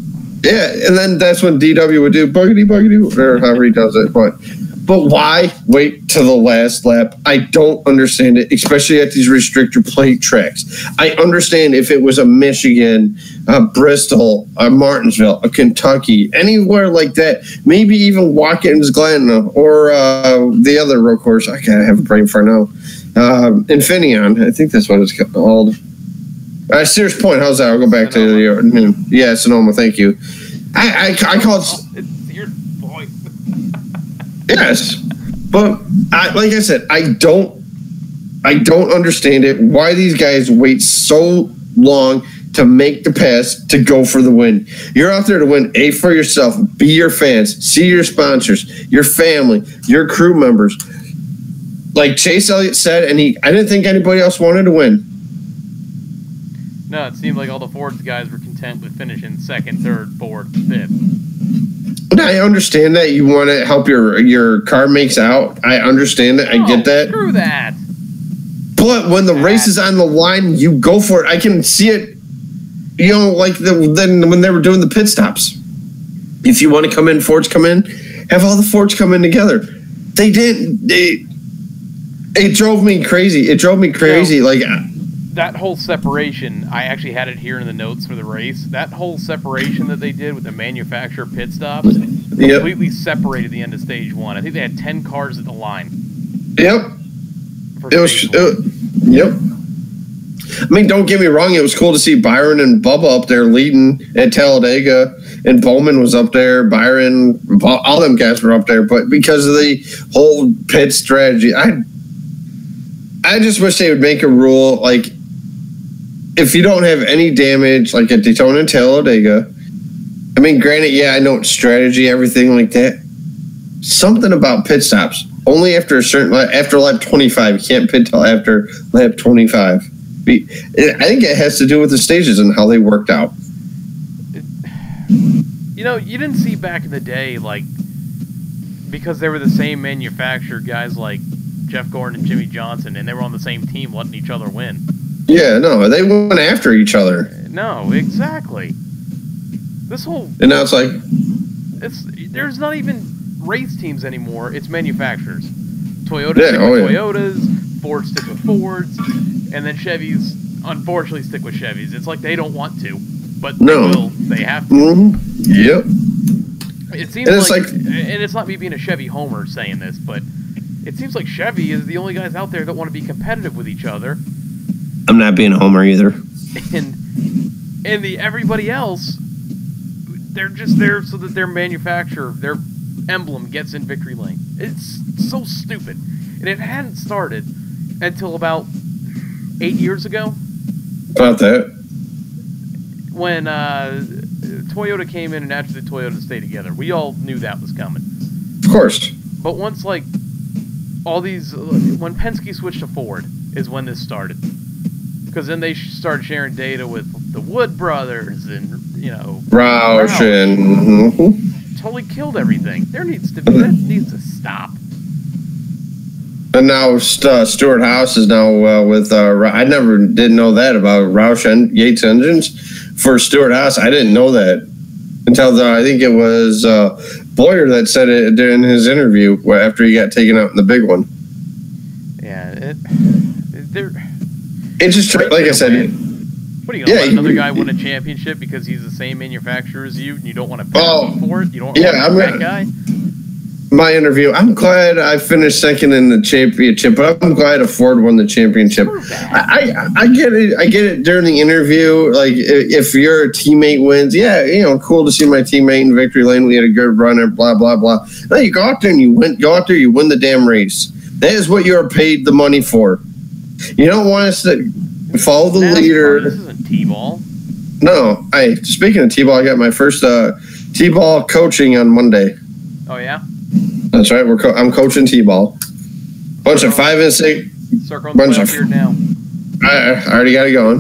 Yeah, and then that's when DW would do boogity, or however he does it. But why wait to the last lap? I don't understand it, especially at these restrictor plate tracks. I understand if it was a Michigan, a Bristol, a Martinsville, a Kentucky, anywhere like that, maybe even Watkins Glen or the other road course. I can't have a brain for now. Infineon, I think that's what it's called. Sears Point, how's that? I'll go back Sonoma. To Sonoma, thank you. I call it... It's your point. Yes, but like I said, I don't understand it. Why these guys wait so long to make the pass to go for the win? You're out there to win. A, for yourself. B, your fans. C, your sponsors, your family, your crew members. Like Chase Elliott said, and I didn't think anybody else wanted to win. No, it seemed like all the Ford's guys were content with finishing 2nd, 3rd, 4th, 5th. I understand that you want to help your car makes out. I understand that. I get that. Screw that. But when the race is on the line, you go for it. I can see it. You know, like then when they were doing the pit stops. If you want to come in, Fords come in. Have all the Fords come in together. They didn't. It drove me crazy. You know, that whole separation, I actually had it here in the notes for the race. That whole separation that they did with the manufacturer pit stops completely separated the end of stage 1. I think they had 10 cars at the line. Yep. Yep. I mean, don't get me wrong. It was cool to see Byron and Bubba up there leading at Talladega, and Bowman was up there. Byron, all them guys were up there. But because of the whole pit strategy, I just wish they would make a rule like, if you don't have any damage, like at Daytona and Talladega, I mean, granted, yeah, I know it's strategy, everything like that. Something about pit stops. Only after after lap 25. You can't pit till after lap 25. I think it has to do with the stages and how they worked out. You know, you didn't see back in the day, like, because they were the same manufacturer, guys like Jeff Gordon and Jimmy Johnson, and they were on the same team letting each other win. Yeah, no, they went after each other. No, exactly. This whole... And now it's like... There's not even race teams anymore. It's manufacturers. Toyota stick with Toyotas, Ford stick with Fords, and then Chevys, unfortunately, stick with Chevys. It's like they don't want to, but they will. They have to. Mm-hmm. Yep. It seems like... And it's not me being a Chevy homer saying this, but it seems like Chevy is the only guys out there that want to be competitive with each other. I'm not being a homer either. And everybody else, they're just there so that their manufacturer, their emblem gets in victory lane. It's so stupid. And it hadn't started until about 8 years ago. About that. When Toyota came in and naturally Toyota stayed together. We all knew that was coming. Of course. But once, like, all these... When Penske switched to Ford is when this started. Because then they started sharing data with the Wood brothers and, you know... Roush and... Totally killed everything. That needs to stop. And now Stewart House is now with... I didn't know that about Roush and Yates engines for Stewart House. I didn't know that until I think it was Boyer that said it during his interview after he got taken out in the big one. Yeah, it's just like I said. What are you gonna let another guy win a championship because he's the same manufacturer as you, and you don't want to pay him for it? You don't want that guy. My interview. I'm glad I finished second in the championship, but I'm glad Ford won the championship. I get it. I get it during the interview. Like if your teammate wins, yeah, you know, cool to see my teammate in victory lane. We had a good run and blah blah blah. No, you go out there and you win the damn race. That is what you are paid the money for. You don't want us to follow the leader. This isn't T-ball. No, speaking of T-ball, I got my first T-ball coaching on Monday. Oh yeah. That's right. I'm coaching T-ball. Bunch of 5 and 6. Circle the here now. I already got it going.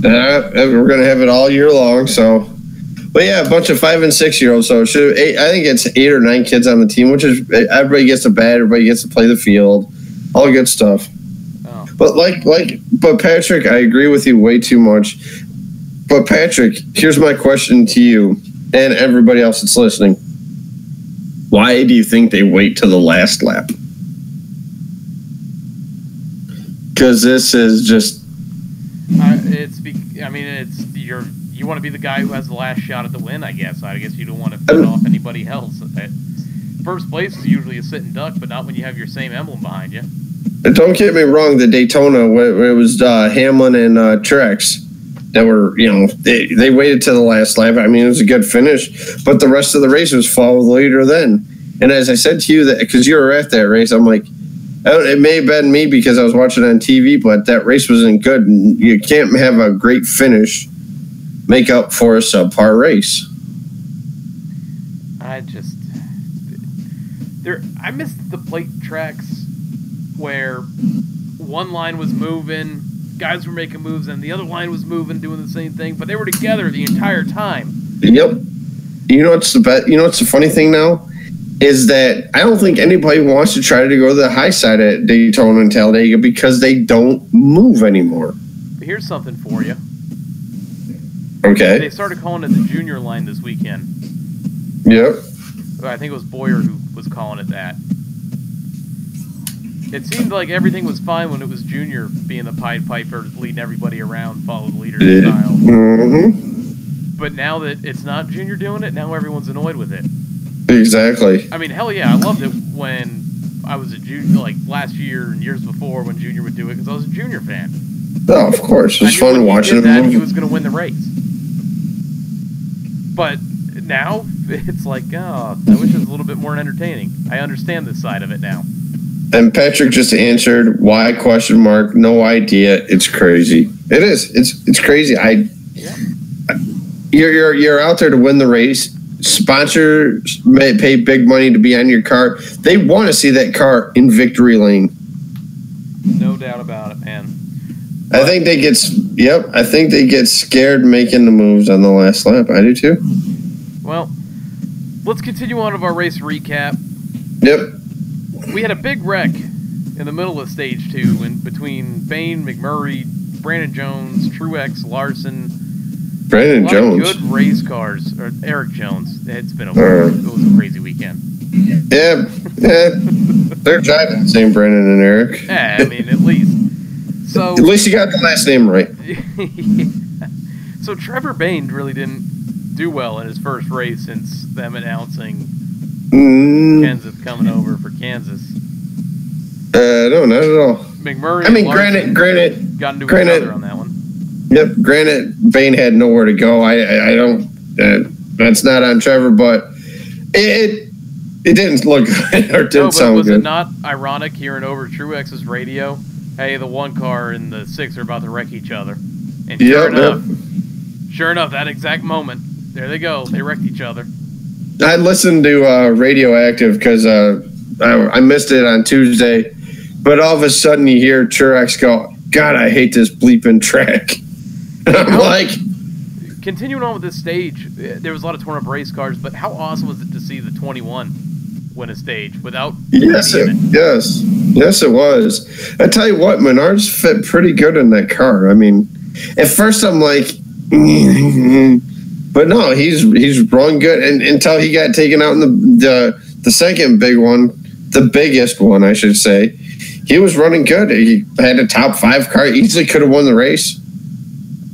We're gonna have it all year long. So, but yeah, a bunch of 5 and 6 year olds. So I think it's 8 or 9 kids on the team, which is everybody gets to bat, everybody gets to play the field, all good stuff. Oh. But but Patrick, I agree with you way too much. But Patrick, here's my question to you and everybody else that's listening. Why do you think they wait till the last lap? Because this is just... you want to be the guy who has the last shot at the win, I guess. I guess you don't want to fit off anybody else. First place is usually a sitting duck, but not when you have your same emblem behind you. Don't get me wrong, the Daytona, where it was Hamlin and Truex that were, you know, they waited to the last lap. I mean, it was a good finish, but the rest of the race was follow the leader then. And as I said to you, that because you were at that race, I'm like, it may have been me because I was watching it on TV, but that race wasn't good. And you can't have a great finish make up for a subpar race. I missed the plate tracks where one line was moving, guys were making moves, and the other line was moving, doing the same thing, but they were together the entire time. Yep. You know what's the funny thing now? Is that I don't think anybody wants to try to go to the high side at Daytona and Talladega because they don't move anymore. But here's something for you. Okay. They started calling it the junior line this weekend. Yep. I think it was Boyer who was calling it that. It seemed like everything was fine when it was Junior being the Pied Piper, leading everybody around, follow the leader style. Mm-hmm. But now that it's not Junior doing it, now everyone's annoyed with it. Exactly. I mean, hell yeah, I loved it when I was a junior, like last year and years before when Junior would do it because I was a Junior fan. Oh, of course. It was fun watching him. He was going to win the race. But now it's like, oh, I wish it was a little bit more entertaining. I understand this side of it now. And Patrick just answered, why question mark? No idea. It's crazy. It is. It's crazy. You're out there to win the race. Sponsors may pay big money to be on your car. They want to see that car in victory lane. No doubt about it, man. I think they get scared making the moves on the last lap. I do too. Well, let's continue on with our race recap. Yep. We had a big wreck in the middle of stage 2 in between Bain, McMurray, Brandon Jones, Truex, Larson. Brandon Jones. Good race cars. Or Eric Jones. It was a crazy weekend. Yeah. They're driving the same Brandon and Eric. Yeah, I mean, at least. So at least you got the last name right. Yeah. So Trevor Bain really didn't do well in his first race since them announcing Kenseth coming over for Kansas. No, not at all. McMurray. I mean, granted, got into each other on that one. Yep. Granted, Bain had nowhere to go. I don't. That's not on Trevor, but it didn't look good or didn't sound good. Was it not ironic hearing over Truex's radio? Hey, the 1 car and the 6 are about to wreck each other. And sure enough, that exact moment, There they go. They wrecked each other. I listened to Radioactive because I missed it on Tuesday, but all of a sudden you hear Truex go, "God, I hate this bleeping track." And I'm like, continuing on with this stage, there was a lot of torn up race cars, but how awesome was it to see the 21 win a stage without? Yes, it was. I tell you what, Menards fit pretty good in that car. I mean, at first I'm like, but no, he's run good, and until he got taken out in the second big one, the biggest one, I should say. He was running good. He had a top 5 car. Easily could have won the race.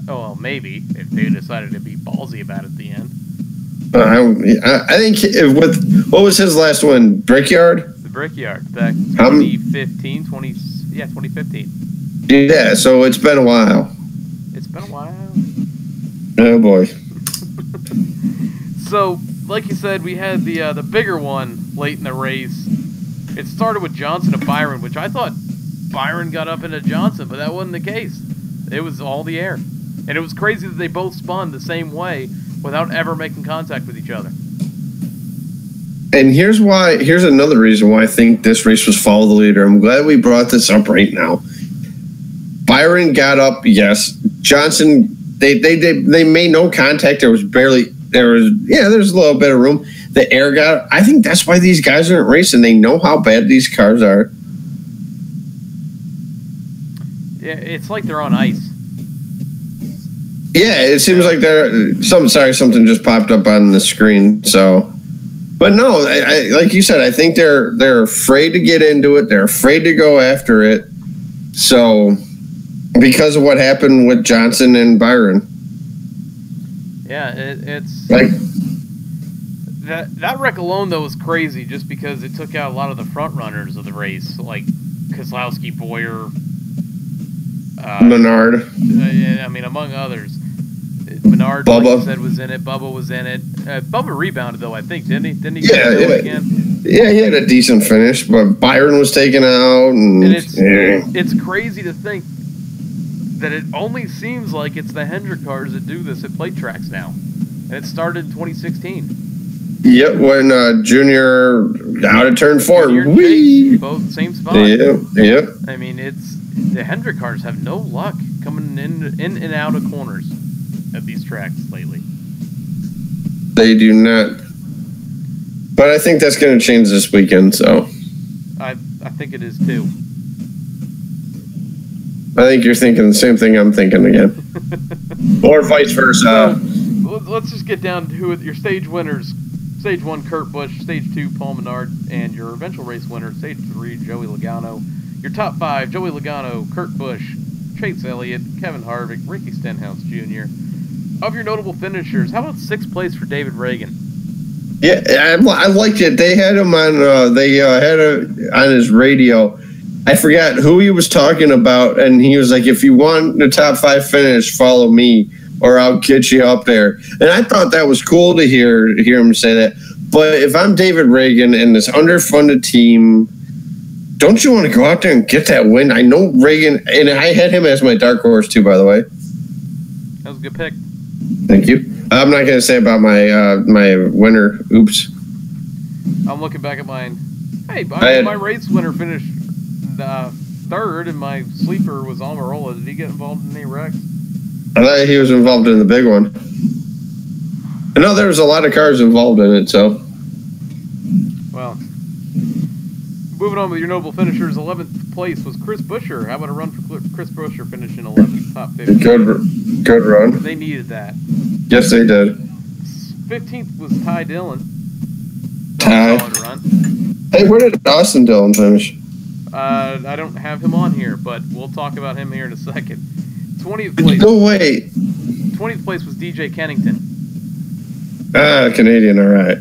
Oh, well, maybe if they decided to be ballsy about it at the end. I think with what was his last one? Brickyard? The Brickyard back 2015, 2015. Yeah, so it's been a while. It's been a while. Oh boy. So, like you said, we had the bigger one late in the race. It started with Johnson and Byron, which I thought Byron got up into Johnson, but that wasn't the case. It was all the air. And it was crazy that they both spun the same way without ever making contact with each other. And here's another reason why I think this race was follow the leader. I'm glad we brought this up right now. Byron got up, yes. Johnson, they made no contact. There's a little bit of room. The air got. I think that's why these guys aren't racing. They know how bad these cars are. Yeah, it's like they're on ice. Yeah, it seems like something just popped up on the screen. So, but no, like you said, I think they're afraid to get into it. They're afraid to go after it. So, because of what happened with Johnson and Byron. Yeah, it's like that wreck alone though was crazy, just because it took out a lot of the front runners of the race, like Keselowski, Boyer, Menard. I mean, among others. Menard, like you said, was in it. Bubba was in it. Bubba rebounded, though, I think, didn't he? Yeah, again? Yeah, he had a decent finish, but Byron was taken out. And it's crazy to think that it only seems like it's the Hendrick cars that do this at plate tracks now. And it started in 2016. Yep, when Junior out of turn 4. Chase, both same spot. Yep. I mean, the Hendrick cars have no luck coming in and out of corners at these tracks lately. They do not. But I think that's going to change this weekend, so. I think it is too. I think you're thinking the same thing I'm thinking again. Or vice versa. Let's just get down to your stage winners. Stage 1, Kurt Busch. Stage 2, Paul Menard. And your eventual race winner, Stage 3, Joey Logano. Your top 5, Joey Logano, Kurt Busch, Chase Elliott, Kevin Harvick, Ricky Stenhouse Jr. Of your notable finishers, how about 6th place for David Reagan? Yeah, I liked it. They had him on. On his radio. I forgot who he was talking about, and he was like, "If you want the top 5 finish, follow me, or I'll get you up there." And I thought that was cool to hear him say that. But if I'm David Reagan and this underfunded team, don't you want to go out there and get that win? I know Reagan, and I had him as my dark horse too, by the way. That was a good pick. Thank you. I'm not going to say about my winner. Oops. I'm looking back at mine. Hey, my race winner finished 3rd, and my sleeper was Almirola. Did he get involved in any wrecks? I thought he was involved in the big one. I know there was a lot of cars involved in it, so. Well, moving on with your notable finishers, 11th place was Chris Buescher. How about a run for Chris Buescher finishing 11th, top 50? Good run. They needed that. Yes, they did. 15th was Ty Dillon. Ty. Solid run. Hey, where did Austin Dillon finish? I don't have him on here, but we'll talk about him here in a second. 20th place. No way. 20th place was DJ Kennington. Canadian, all right.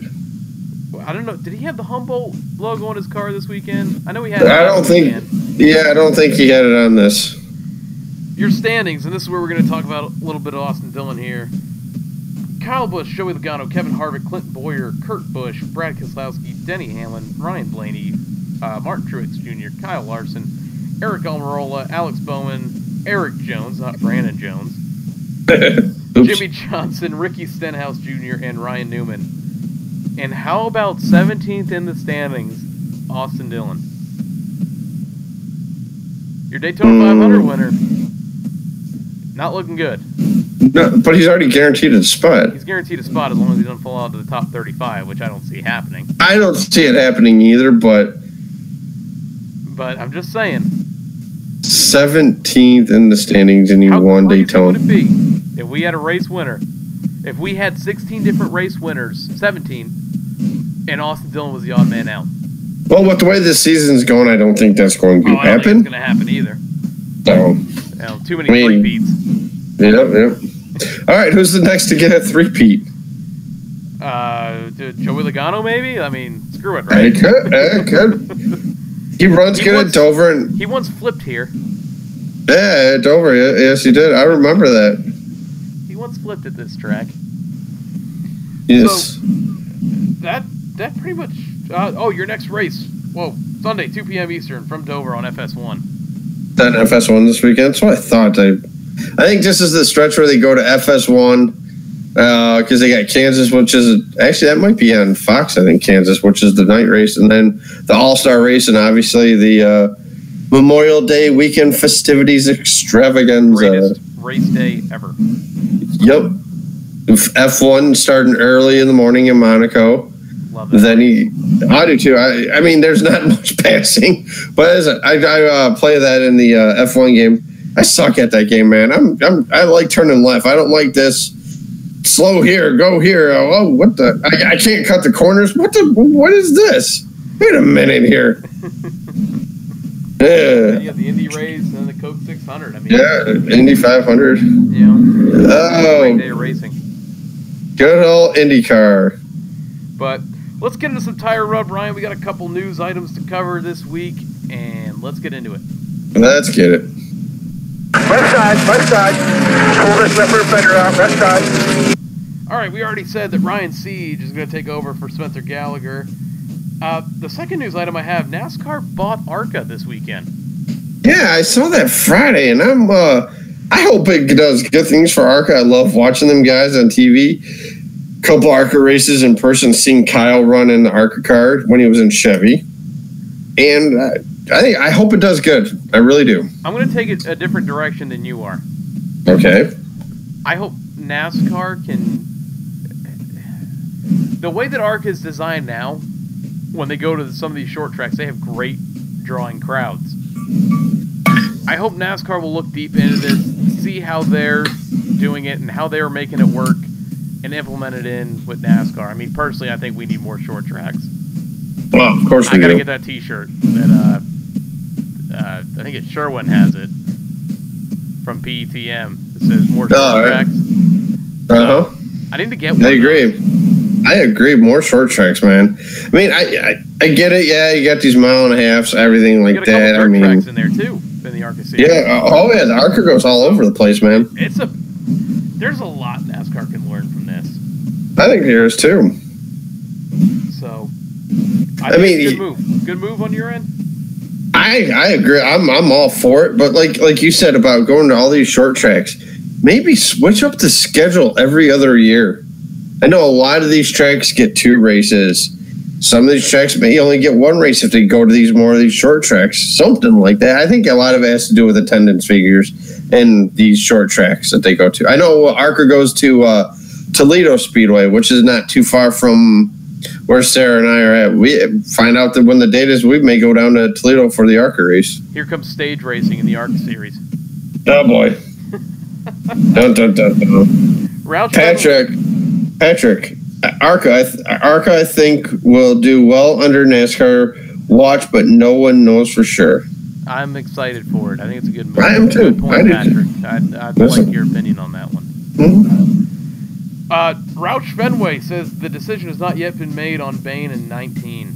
I don't know. Did he have the Humboldt logo on his car this weekend? I know he had it. I don't think he had it on this. Your standings, and this is where we're going to talk about a little bit of Austin Dillon here. Kyle Busch, Joey Logano, Kevin Harvick, Clinton Boyer, Kurt Busch, Brad Keselowski, Denny Hamlin, Ryan Blaney, Martin Truex Jr., Kyle Larson, Eric Almirola, Alex Bowman, Eric Jones, not Brandon Jones. Jimmy Johnson, Ricky Stenhouse Jr., and Ryan Newman. And how about 17th in the standings, Austin Dillon? Your Daytona 500 winner. Not looking good. No, but he's already guaranteed a spot. He's guaranteed a spot as long as he doesn't fall out to the top 35, which I don't see happening. I don't see it happening either, but I'm just saying. 17th in the standings and he won Daytona. How would it be if we had a race winner? If we had 16 different race winners, 17, and Austin Dillon was the odd man out. Well, with the way this season's going, I don't think that's going to I don't happen. think it's going to happen either. So, too many three-peats. Yep. All right, who's the next to get a three-peat? Joey Logano, maybe? I mean, screw it, right? It could. He runs good at Dover. And he once flipped here. Yeah, at Dover. Yes, he did. I remember that. He once flipped at this track. Yes. So, that pretty much... your next race. Whoa, Sunday, 2 p.m. Eastern from Dover on FS1. That FS1 this weekend? That's what I thought. I think this is the stretch where they go to FS1 because they got Kansas, which is... Actually, that might be on Fox, I think, Kansas, which is the night race. And then the All-Star race and obviously the Memorial Day weekend festivities extravaganza. Greatest race day ever. Yep. F1 starting early in the morning in Monaco. Love it. Then I do too. I mean, there's not much passing, but as I play that in the F1 game. I suck at that game, man. I like turning left. I don't like this. Slow here, go here. Oh, what the? I can't cut the corners. What is this? Wait a minute here. Yeah. You have the Indy race and the Coke 600. I mean, yeah, Indy 500. Great day of racing. Good old IndyCar. But let's get into some tire rub, Ryan. We got a couple news items to cover this week, and let's get into it. Let's get it. Left side. Pull this left rear fender out, left side. All right, we already said that Ryan Siege is going to take over for Spencer Gallagher. The second news item I have, NASCAR bought ARCA this weekend. Yeah, I saw that Friday, and I hope it does good things for ARCA. I love watching them guys on TV. Couple ARCA races in person, seeing Kyle run in the ARCA car when he was in Chevy. And I hope it does good. I really do. I'm going to take it a different direction than you are. Okay. I hope NASCAR can... The way that ARCA is designed now, when they go to some of these short tracks, they have great drawing crowds. I hope NASCAR will look deep into this, see how they're doing it and how they're making it work, and implement it in with NASCAR. I mean, personally, I think we need more short tracks. Well, of course we do. I gotta get that T-shirt that I think Sherwin has it from PETM. It says more short tracks. I need to get one. I agree. More short tracks, man. I mean, I get it. Yeah, you got these mile and a halves, everything like that. I mean, tracks in there too in the ARCA series. Yeah. Oh yeah, the ARCA goes all over the place, man. There's a lot NASCAR can learn from this. I think there is too. So, I mean, it's a good move. Good move on your end. I agree. I'm all for it. But like you said about going to all these short tracks, maybe switch up the schedule every other year. I know a lot of these tracks get 2 races. Some of these tracks may only get 1 race if they go to more of these short tracks. Something like that. I think a lot of it has to do with attendance figures and these short tracks that they go to. I know ARCA goes to Toledo Speedway, which is not too far from where Sarah and I are at. We find out that when the date is, we may go down to Toledo for the ARCA race. Here comes stage racing in the ARCA series. Oh, boy. Dun, dun, dun, dun. Patrick, ARCA, I think, will do well under NASCAR watch, but no one knows for sure. I'm excited for it. I think it's a good move. I am too. Good point, Patrick. I'd like your opinion on that one. Mm-hmm. Roush Fenway says the decision has not yet been made on Bain in 19.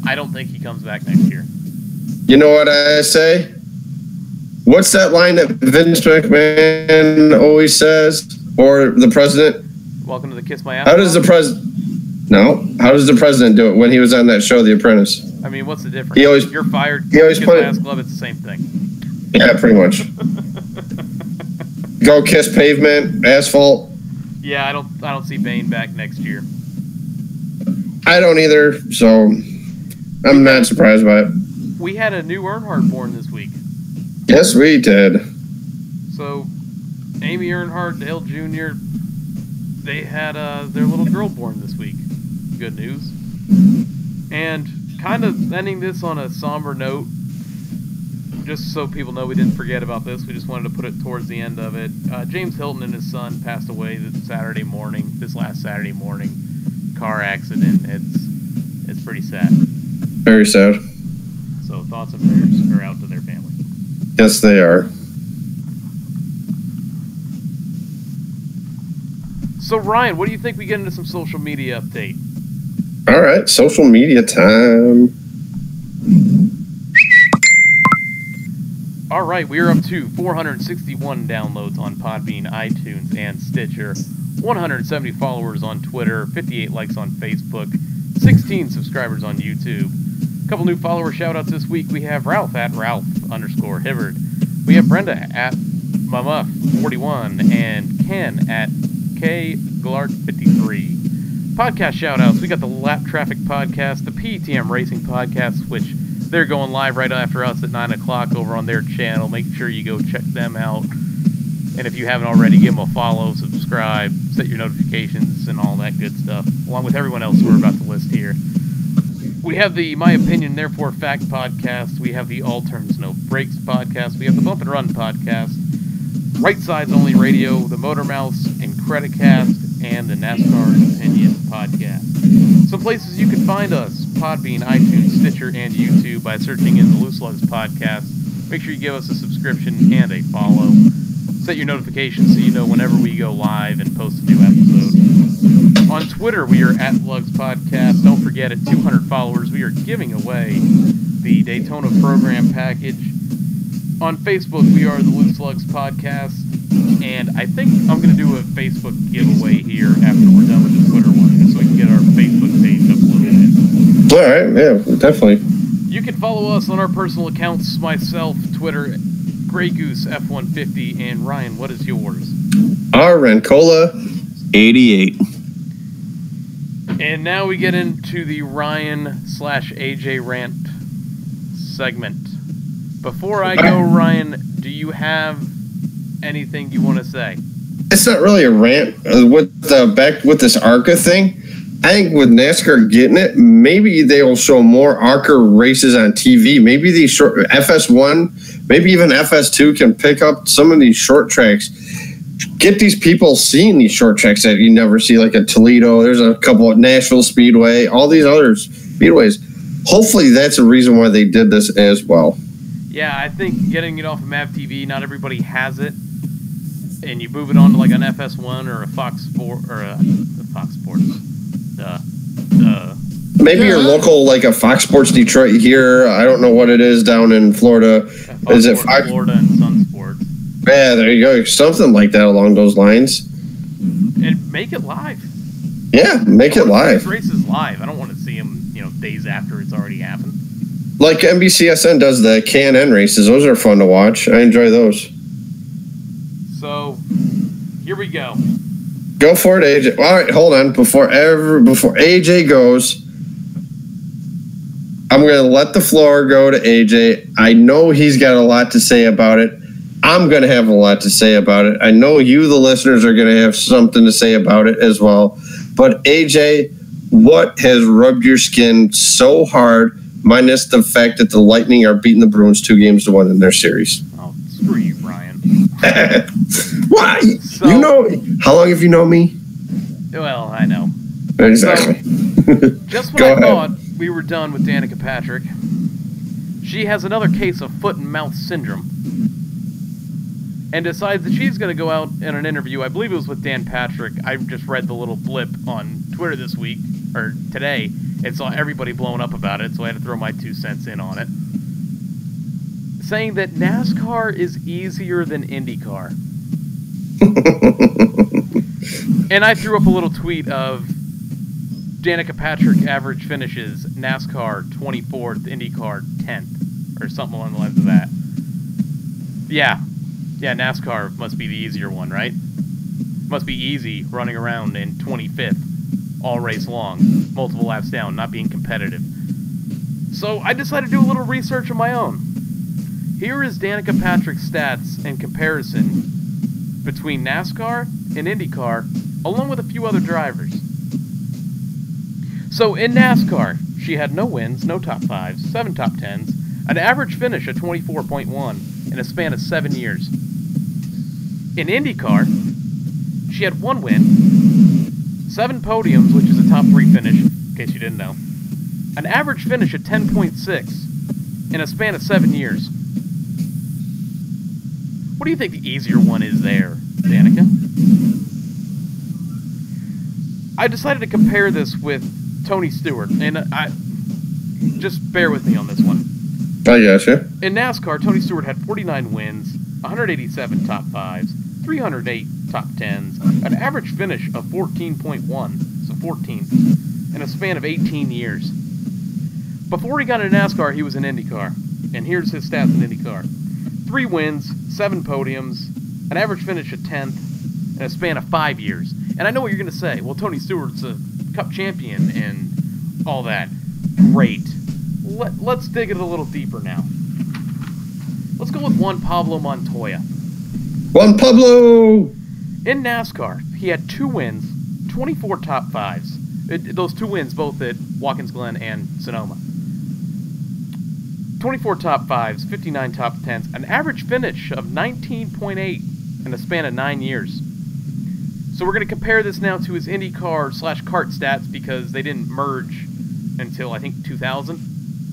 I don't think he comes back next year. You know what I say? What's that line that Vince McMahon always says? Or the president? Welcome to the Kiss My Ass. How does the president do it when he was on that show, The Apprentice? I mean, what's the difference? You're fired. He always Kiss My Ass Club. It's the same thing. Yeah, pretty much. Go kiss pavement, asphalt. Yeah, I don't see Bane back next year. I don't either, so I'm not surprised by it. We had a new Earnhardt born this week. Yes, we did. So, Amy Earnhardt, Dale Jr., they had their little girl born this week. Good news. And kind of ending this on a somber note, just so people know we didn't forget about this, we just wanted to put it towards the end of it. James Hilton and his son passed away this last Saturday morning. Car accident. It's pretty sad. Very sad. So thoughts and prayers are out to their family. Yes, they are. So Ryan, what do you think we get into some social media update? All right, social media time. All right, we are up to 461 downloads on Podbean, iTunes, and Stitcher, 170 followers on Twitter, 58 likes on Facebook, 16 subscribers on YouTube. A couple new follower shout-outs this week. We have Ralph at Ralph_Hibbard. We have Brenda at Mamuff41 and Ken at KGlark53. Podcast shout-outs. We got the Lap Traffic Podcast, the PTM Racing Podcast, which they're going live right after us at 9 o'clock over on their channel. Make sure you go check them out. And if you haven't already, give them a follow, subscribe, set your notifications, and all that good stuff, along with everyone else we're about to list here. We have the My Opinion, Therefore Fact podcast. We have the All Turns No Brakes podcast. We have the Bump and Run podcast. Right Sides Only Radio, the Motor Mouse and Creditcast, and the NASCAR Opinion podcast. Some places you can find us: Podbean, iTunes, Stitcher, and YouTube by searching in the Loose Lugs podcast. Make sure you give us a subscription and a follow. Set your notifications so you know whenever we go live and post a new episode. On Twitter, we are at Lugs Podcast. Don't forget, at 200 followers, we are giving away the Daytona program package. On Facebook, we are the Loose Lugs Podcast. And I think I'm going to do a Facebook giveaway here after we're done with the Twitter one, just so we can get our Facebook page uploaded. All right, yeah, definitely. You can follow us on our personal accounts, myself, Twitter, Grey Goose F150, and Ryan, what is yours? Our Rancola 88. And now we get into the Ryan/AJ rant segment. Before I go, Ryan, do you have anything you want to say? It's not really a rant. With this ARCA thing, I think with NASCAR getting it, maybe they will show more ARCA races on TV. Maybe these short FS1, maybe even FS2 can pick up some of these short tracks. Get these people seeing these short tracks that you never see, like at Toledo. There's a couple at Nashville Speedway, all these other speedways. Hopefully that's a reason why they did this as well. Yeah, I think getting it off of MAV TV, not everybody has it. And you move it on to like an FS1 or a Fox Sport or a Fox Sports. Maybe your local, like a Fox Sports Detroit here. I don't know what it is down in Florida. Is it Fox? Florida and Sun Sports? Yeah, there you go. Something like that along those lines. And make it live. Yeah, make it live. Races live. I don't want to see them, days after it's already happened. Like NBCSN does the K&N races. Those are fun to watch. I enjoy those. So, here we go. Go for it, AJ. All right, hold on. Before AJ goes, I'm going to let the floor go to AJ. I know he's got a lot to say about it. I'm going to have a lot to say about it. I know you, the listeners, are going to have something to say about it as well. But AJ, what has rubbed your skin so hard, minus the fact that the Lightning are beating the Bruins 2-1 in their series? Oh, screw you, Brian. Why? So, how long have you known me? Well, I know. Exactly. So, just when I thought we were done with Danica Patrick, she has another case of foot and mouth syndrome and decides that she's going to go out in an interview. I believe it was with Dan Patrick. I just read the little blip on Twitter this week, or today, and saw everybody blowing up about it, so I had to throw my 2 cents in on it. Saying that NASCAR is easier than IndyCar. And I threw up a little tweet of Danica Patrick average finishes, NASCAR 24th, IndyCar 10th, or something along the lines of that. Yeah. Yeah, NASCAR must be the easier one, right? Must be easy running around in 25th all race long, multiple laps down, not being competitive. So I decided to do a little research of my own. Here is Danica Patrick's stats in comparison between NASCAR and IndyCar, along with a few other drivers. So in NASCAR, she had no wins, no top 5s, 7 top 10s, an average finish of 24.1 in a span of 7 years. In IndyCar, she had 1 win, 7 podiums, which is a top 3 finish, in case you didn't know, an average finish of 10.6 in a span of 7 years. What do you think the easier one is there, Danica? I decided to compare this with Tony Stewart, and I just bear with me on this one. I gotcha. In NASCAR, Tony Stewart had 49 wins, 187 top 5s, 308 top 10s, an average finish of 14.1, so 14th, in a span of 18 years. Before he got into NASCAR, he was in IndyCar, and here's his stats in IndyCar. 3 wins, 7 podiums, an average finish of 10th, in a span of 5 years. And I know what you're going to say. Well, Tony Stewart's a Cup champion and all that. Great. Let's dig it a little deeper now. Let's go with Juan Pablo Montoya. Juan Pablo! In NASCAR, he had 2 wins, 24 top 5s. Those 2 wins both at Watkins Glen and Sonoma. 24 top 5s, 59 top 10s, an average finish of 19.8 in a span of 9 years. So we're going to compare this now to his IndyCar/kart stats because they didn't merge until, I think, 2000.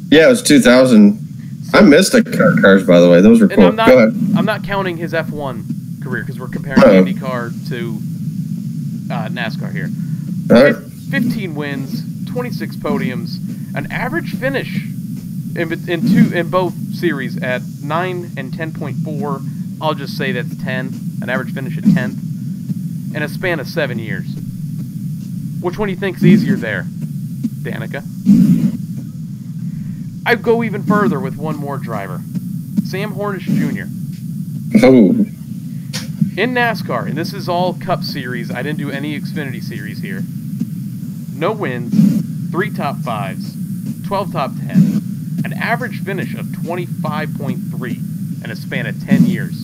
Yeah, it was 2000. So, I missed the kart cars, by the way. Those were cool. Go ahead. I'm not counting his F1 career because we're comparing IndyCar to NASCAR here. All right. 15 wins, 26 podiums, an average finish in both series at 9 and 10.4. I'll just say that's 10, an average finish at 10th, in a span of 7 years. Which one do you think's easier there, Danica? I'd go even further with one more driver, Sam Hornish Jr. Oh. In NASCAR, and this is all Cup Series, I didn't do any Xfinity Series here. No wins, 3 top 5s, 12 top 10s, an average finish of 25.3 in a span of 10 years.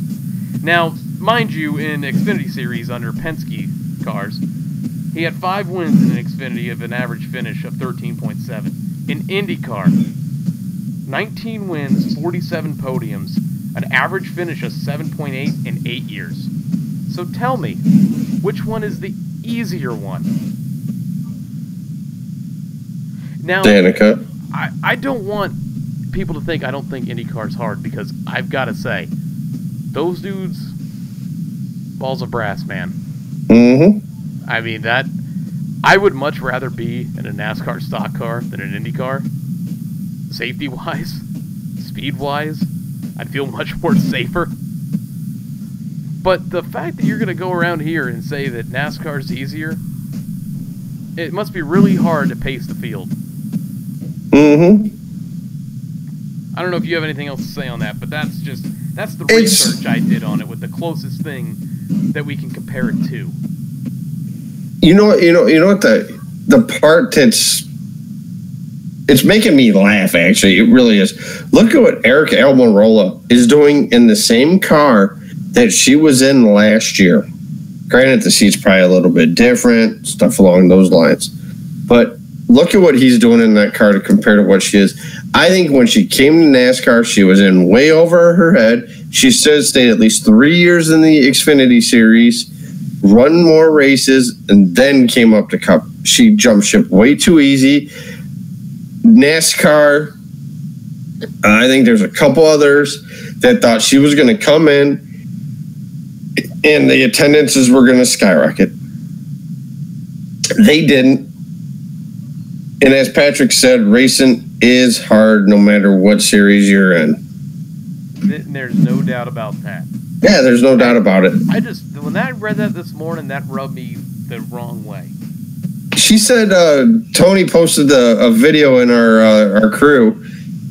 Now, mind you, in Xfinity Series under Penske cars, he had 5 wins in an Xfinity of an average finish of 13.7. In IndyCar, 19 wins, 47 podiums, an average finish of 7.8 in 8 years. So tell me, which one is the easier one? Now, Danica. I don't want people to think I don't think IndyCar's hard because I've got to say, those dudes, balls of brass, man. Mm-hmm. I mean, I would much rather be in a NASCAR stock car than an IndyCar. Safety-wise, speed-wise, I'd feel much more safer. But the fact that you're going to go around here and say that NASCAR's easier, it must be really hard to pace the field. Mm-hmm. I don't know if you have anything else to say on that, but that's the research I did on it with the closest thing that we can compare it to. You know what the part it's making me laugh, actually. It really is. Look at what Eric Almirola is doing in the same car that she was in last year. Granted, the seat's probably a little bit different, stuff along those lines. But look at what he's doing in that car to compare to what she is. I think when she came to NASCAR, she was in way over her head. She stayed at least 3 years in the Xfinity Series, run more races, and then came up to Cup. She jumped ship way too easy. NASCAR, I think there's a couple others that thought she was going to come in and the attendances were going to skyrocket. They didn't. And as Patrick said, racing is hard no matter what series you're in. There's no doubt about that. Yeah, there's no doubt about it. When I read that this morning, that rubbed me the wrong way. She said, Tony posted a video in our crew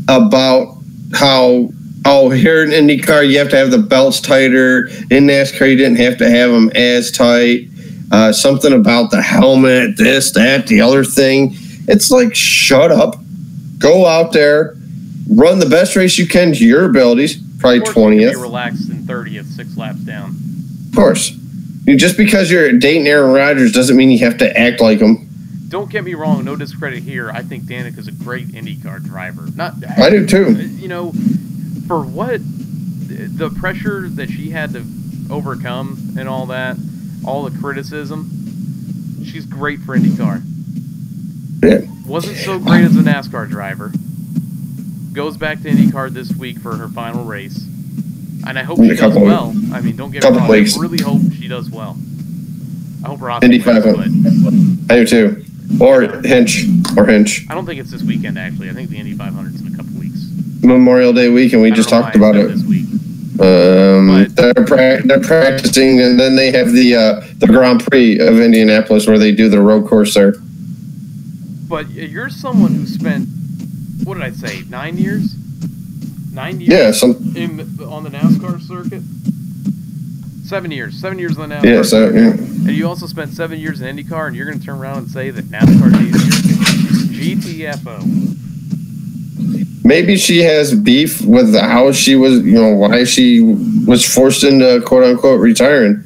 about how oh, here in IndyCar, you have to have the belts tighter. In NASCAR, you didn't have to have them as tight. Something about the helmet, this, that, the other thing. It's like, shut up. Go out there, run the best race you can to your abilities, probably 20th. Be relaxed in 30th, 6 laps down. Of course. Just because you're dating Aaron Rodgers doesn't mean you have to act like him. Don't get me wrong, no discredit here. I think Danica's a great IndyCar driver. I do too. You know, for what the pressure that she had to overcome and all that, all the criticism, she's great for IndyCar. Yeah. Wasn't so great as a NASCAR driver. Goes back to IndyCar this week for her final race. And I hope she does well. I mean, don't get me wrong. I really hope she does well. I hope Ross Indy 500. I do too. Or Hinch. I don't think it's this weekend, actually. I think the Indy 500 is in a couple weeks. Memorial Day weekend. We just talked about it. This week. They're practicing, and then they have the Grand Prix of Indianapolis where they do the road course there. But you're someone who spent, what did I say, 9 years? 9 years? Yeah, on the NASCAR circuit? 7 years. 7 years on the NASCAR circuit. Yeah. And you also spent 7 years in IndyCar, and you're going to turn around and say that NASCAR is easier? GTFO. Maybe she has beef with how she was, why she was forced into quote-unquote retiring.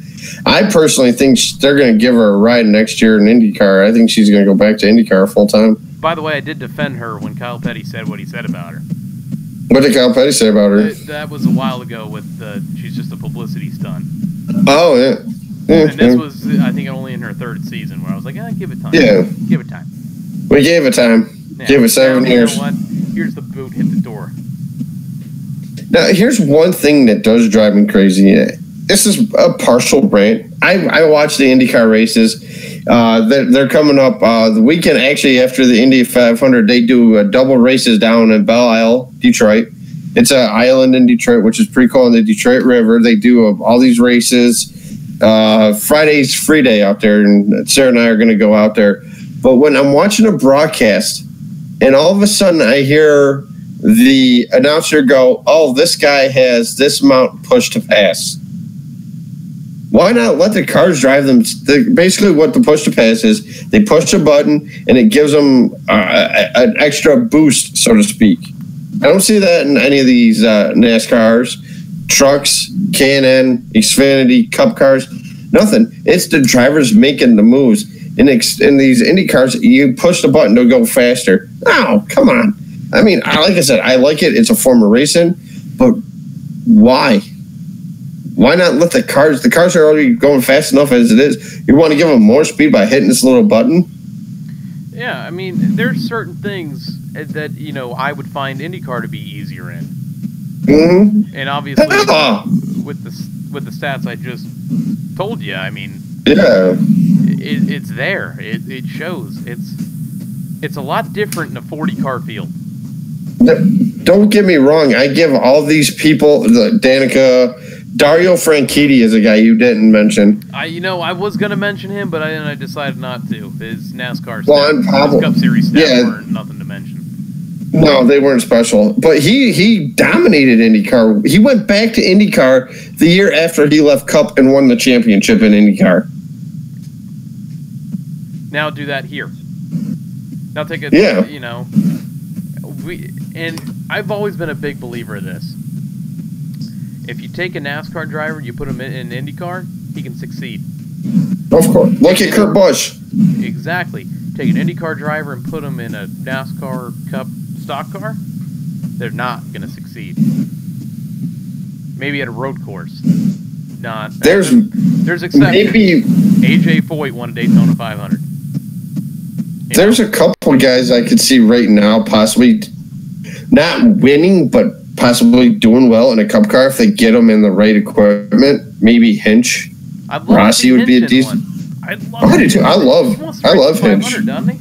I personally think they're going to give her a ride next year in IndyCar. I think she's going to go back to IndyCar full-time. By the way, I did defend her when Kyle Petty said what he said about her. What did Kyle Petty say about her? That was a while ago with she's just a publicity stunt. Oh, yeah. And this was, I think, only in her 3rd season where I was like, give it time. Yeah. Give it time. We gave it time. Yeah. Give it 7 years. You know what? Here's the boot, hit the door. Now, here's one thing that does drive me crazy. This is a partial rant. I watch the IndyCar races. They're coming up the weekend, actually, after the Indy 500. They do double races down in Belle Isle, Detroit. It's an island in Detroit, which is pretty cool, in the Detroit River. They do all these races. Friday's free day out there, and Sarah and I are going to go out there. But when I'm watching a broadcast, and all of a sudden I hear the announcer go, "Oh, this guy has this amount push to pass." Why not let the cars drive them? Basically, what the push to pass is, they push a button and it gives them an extra boost, so to speak. I don't see that in any of these NASCARs, trucks, K&N, Xfinity, Cup cars. Nothing. It's the drivers making the moves. In these Indy cars, you push the button to go faster. Oh, come on. I mean, like I said, I like it. It's a form of racing, but why? Why not let the cars are already going fast enough as it is. You want to give them more speed by hitting this little button? Yeah, I mean, there's certain things that, I would find IndyCar to be easier in. Mm-hmm. And obviously, with the stats I just told you, I mean, yeah, it's there. It shows. It's a lot different in a 40-car field. Don't get me wrong. I give all these people, Danica, Dario Franchitti is a guy you didn't mention. I was going to mention him, but I decided not to. His NASCAR his Cup Series stats weren't nothing to mention. No, they weren't special. But he dominated IndyCar. He went back to IndyCar the year after he left Cup and won the championship in IndyCar. Now do that here. Now take a, and I've always been a big believer of this. If you take a NASCAR driver, you put him in an IndyCar, he can succeed. Of course. Look at Kurt Busch. Exactly. Take an IndyCar driver and put him in a NASCAR Cup stock car, they're not going to succeed. Maybe at a road course. Not. There's exceptions. Maybe AJ Foyt won a Daytona 500. There's a couple guys I could see right now possibly not winning, but possibly doing well in a Cup car if they get them in the right equipment. Maybe Hinch. Rossi would be a decent. I love Hinch. Doesn't he?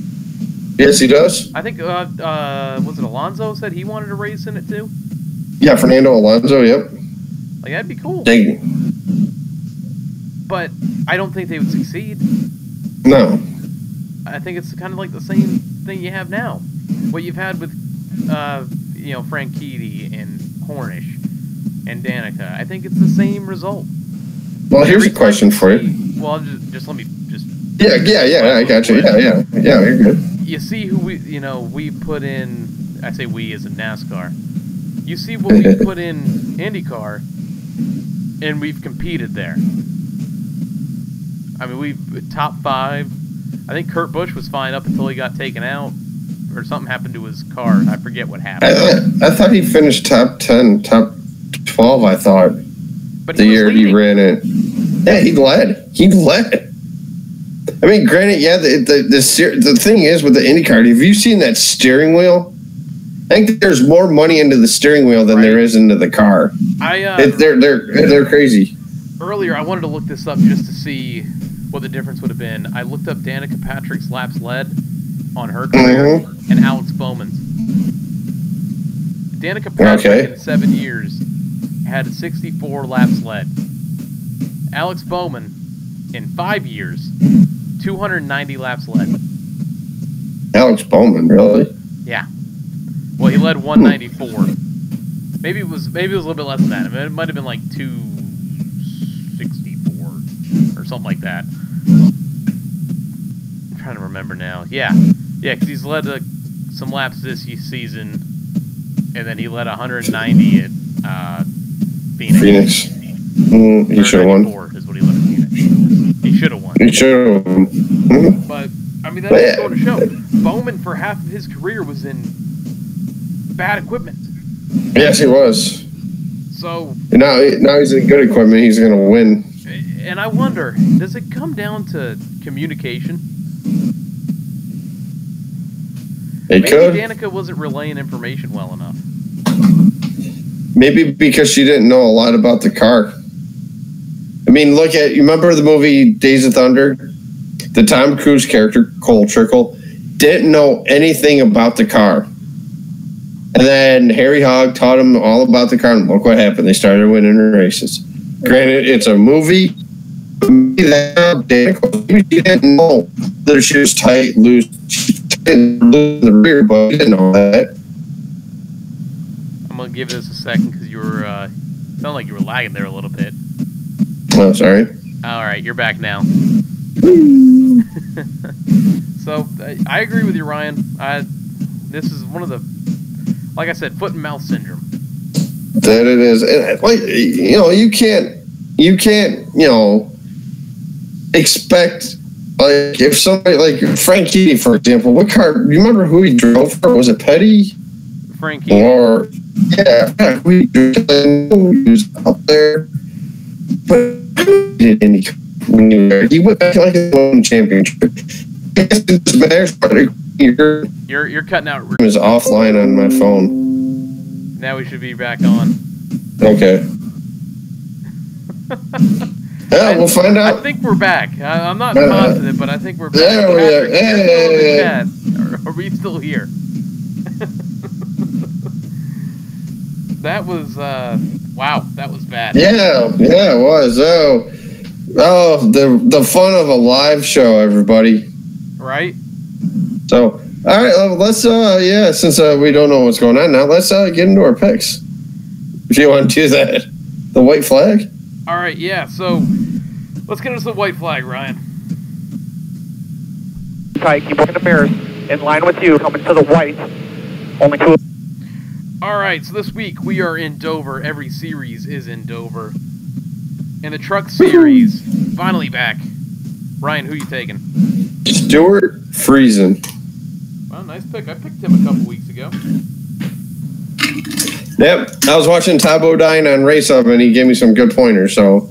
Yes, he does. I think was it Alonso said he wanted to race in it too? Yeah, Fernando Alonso. Yep. Like that'd be cool. Dang. But I don't think they would succeed. No. I think it's kind of like the same thing you have now. What you've had with, Franchitti and Hornish. and Danica. I think it's the same result. Well, here's a question for you. Well, just let me just. Yeah, I got you. Yeah, you're good. You see who we put in. I say we as in NASCAR. You see what we put in IndyCar, and we've competed there. I mean, we've top 5. I think Kurt Busch was fine up until he got taken out, or something happened to his car. I forget what happened. I thought he finished top 10, top 12. I thought, but the year he ran it. Yeah, he led. I mean, granted, yeah. The thing is with the IndyCar, have you seen that steering wheel? I think there's more money into the steering wheel than there is into the car. They're crazy. Earlier, I wanted to look this up just to see what the difference would have been. I looked up Danica Patrick's laps led on her career and Alex Bowman's. Danica Patrick in 7 years had 64 laps led. Alex Bowman in 5 years, 290 laps led. Alex Bowman, really? Yeah. Well, he led 194. Maybe it was a little bit less than that. I mean, it might have been like 264 or something like that. I'm trying to remember now. Yeah, because he's led some laps this season, and then he led 190 at Phoenix. He should have won. Is what he led at Phoenix. He should have won. But I mean, that's going to show. Bowman for half of his career was in bad equipment. Yes, he was. So now he's in good equipment. He's going to win. And I wonder, does it come down to communication? Maybe Danica wasn't relaying information well enough. Maybe because she didn't know a lot about the car. I mean, you remember the movie Days of Thunder? The Tom Cruise character, Cole Trickle, didn't know anything about the car. And then Harry Hogg taught him all about the car, and look what happened. They started winning races. Granted, it's a movie. Danica, she didn't know that she was tight, loose. She didn't lose the rear, but she didn't know that. I'm going to give this a second because you were, sound like you were lagging there a little bit. Oh, sorry. All right, you're back now. So, I agree with you, Ryan. This is one of the, like I said, foot and mouth syndrome. That it is. And, you can't, expect, like, if somebody, like Frank Keating, for example, what car, you remember who he drove for? Was it Petty? Frank Keating. Or, yeah, he was out there. But he went back like he won the championship. You're cutting out. It was offline on my phone. Now we should be back on. Okay. Yeah, we'll find out. I think we're back. I'm not positive, but I think we're back. There we are. Hey. Are we still here? That was wow. That was bad. Yeah, it was. Oh, the fun of a live show, everybody. Right. So, all right, let's since we don't know what's going on now, let's get into our picks. If you want to do that, the white flag. All right, yeah. So let's get into the white flag, Ryan. Tight, keep working the mirrors. In line with you, coming to the white. Only 2. All right, so this week we are in Dover. Every series is in Dover. And the truck series, finally back. Ryan, who you taking? Stuart Friesen. Well, nice pick. I picked him a couple weeks ago. Yep, I was watching Todd Bodine on Race Up, and he gave me some good pointers, so.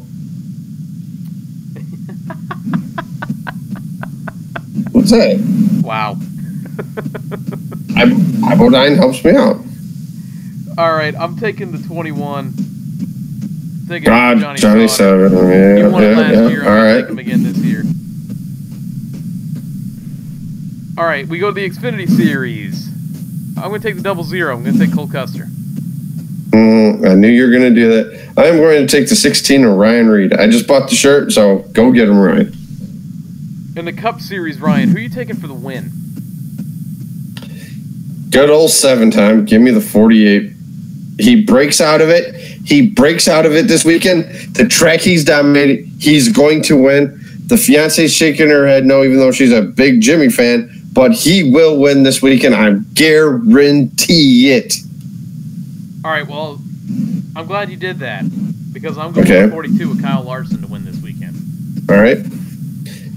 What's that? Wow. Bodine helps me out. All right, I'm taking the 21. Taking Johnny Sauter. Yeah, you won it last year. All right. Take him again this year. All right, we go to the Xfinity Series. I'm going to take the 00. I'm going to take Cole Custer. I knew you were going to do that. I'm going to take the 16 of Ryan Reed. I just bought the shirt, so go get him, Ryan. In the Cup Series, Ryan, who are you taking for the win? Good old 7 time. Give me the 48. He breaks out of it. He breaks out of it this weekend. The track he's dominated, he's going to win. The fiance's shaking her head no, even though she's a big Jimmy fan. But he will win this weekend. I guarantee it. All right, well, I'm glad you did that because I'm going for 42 with Kyle Larson to win this weekend. All right.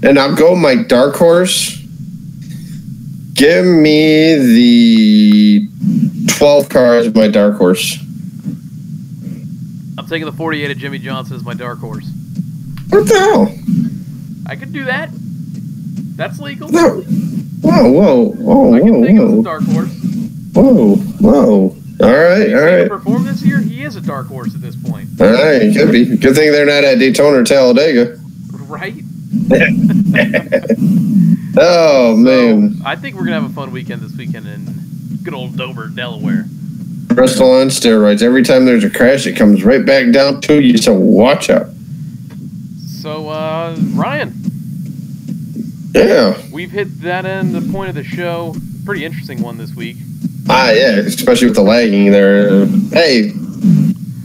And I'll go my dark horse. Give me the 12 car as my dark horse. I'm taking the 48 of Jimmy Johnson as my dark horse. What the hell? I could do that. That's legal. No. Whoa. I can think of a dark horse. Whoa. All right. He performed this year. He is a dark horse at this point. All right, it could be. Good thing they're not at Daytona or Talladega. Right? Oh, man. I think we're going to have a fun weekend this weekend in good old Dover, Delaware. Bristol on steroids. Every time there's a crash, it comes right back down to you, so watch out. So, Ryan. Yeah. We've hit that end, the point of the show. Pretty interesting one this week. Yeah, especially with the lagging there. Hey,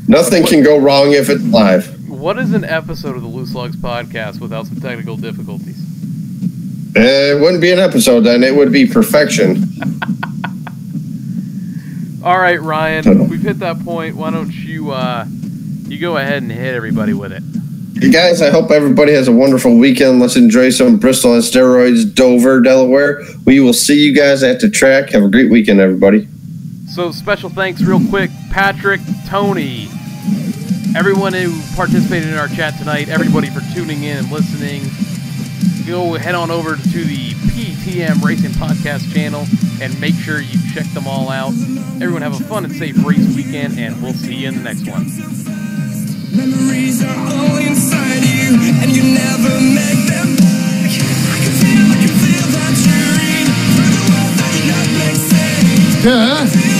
nothing can go wrong if it's live. What is an episode of the Loose Lugs podcast without some technical difficulties? It wouldn't be an episode then. It would be perfection. All right, Ryan, we've hit that point. Why don't you go ahead and hit everybody with it? Hey guys, I hope everybody has a wonderful weekend. Let's enjoy some Bristol on steroids, Dover, Delaware. We will see you guys at the track. Have a great weekend, everybody. So special thanks real quick, Patrick, Tony, everyone who participated in our chat tonight, everybody for tuning in and listening. Go head on over to the PTM Racing Podcast channel and make sure you check them all out. Everyone have a fun and safe race weekend, and we'll see you in the next one. Memories are all inside you, and you never make them back. I can feel that you're in through the world that you're not mixing. Yeah.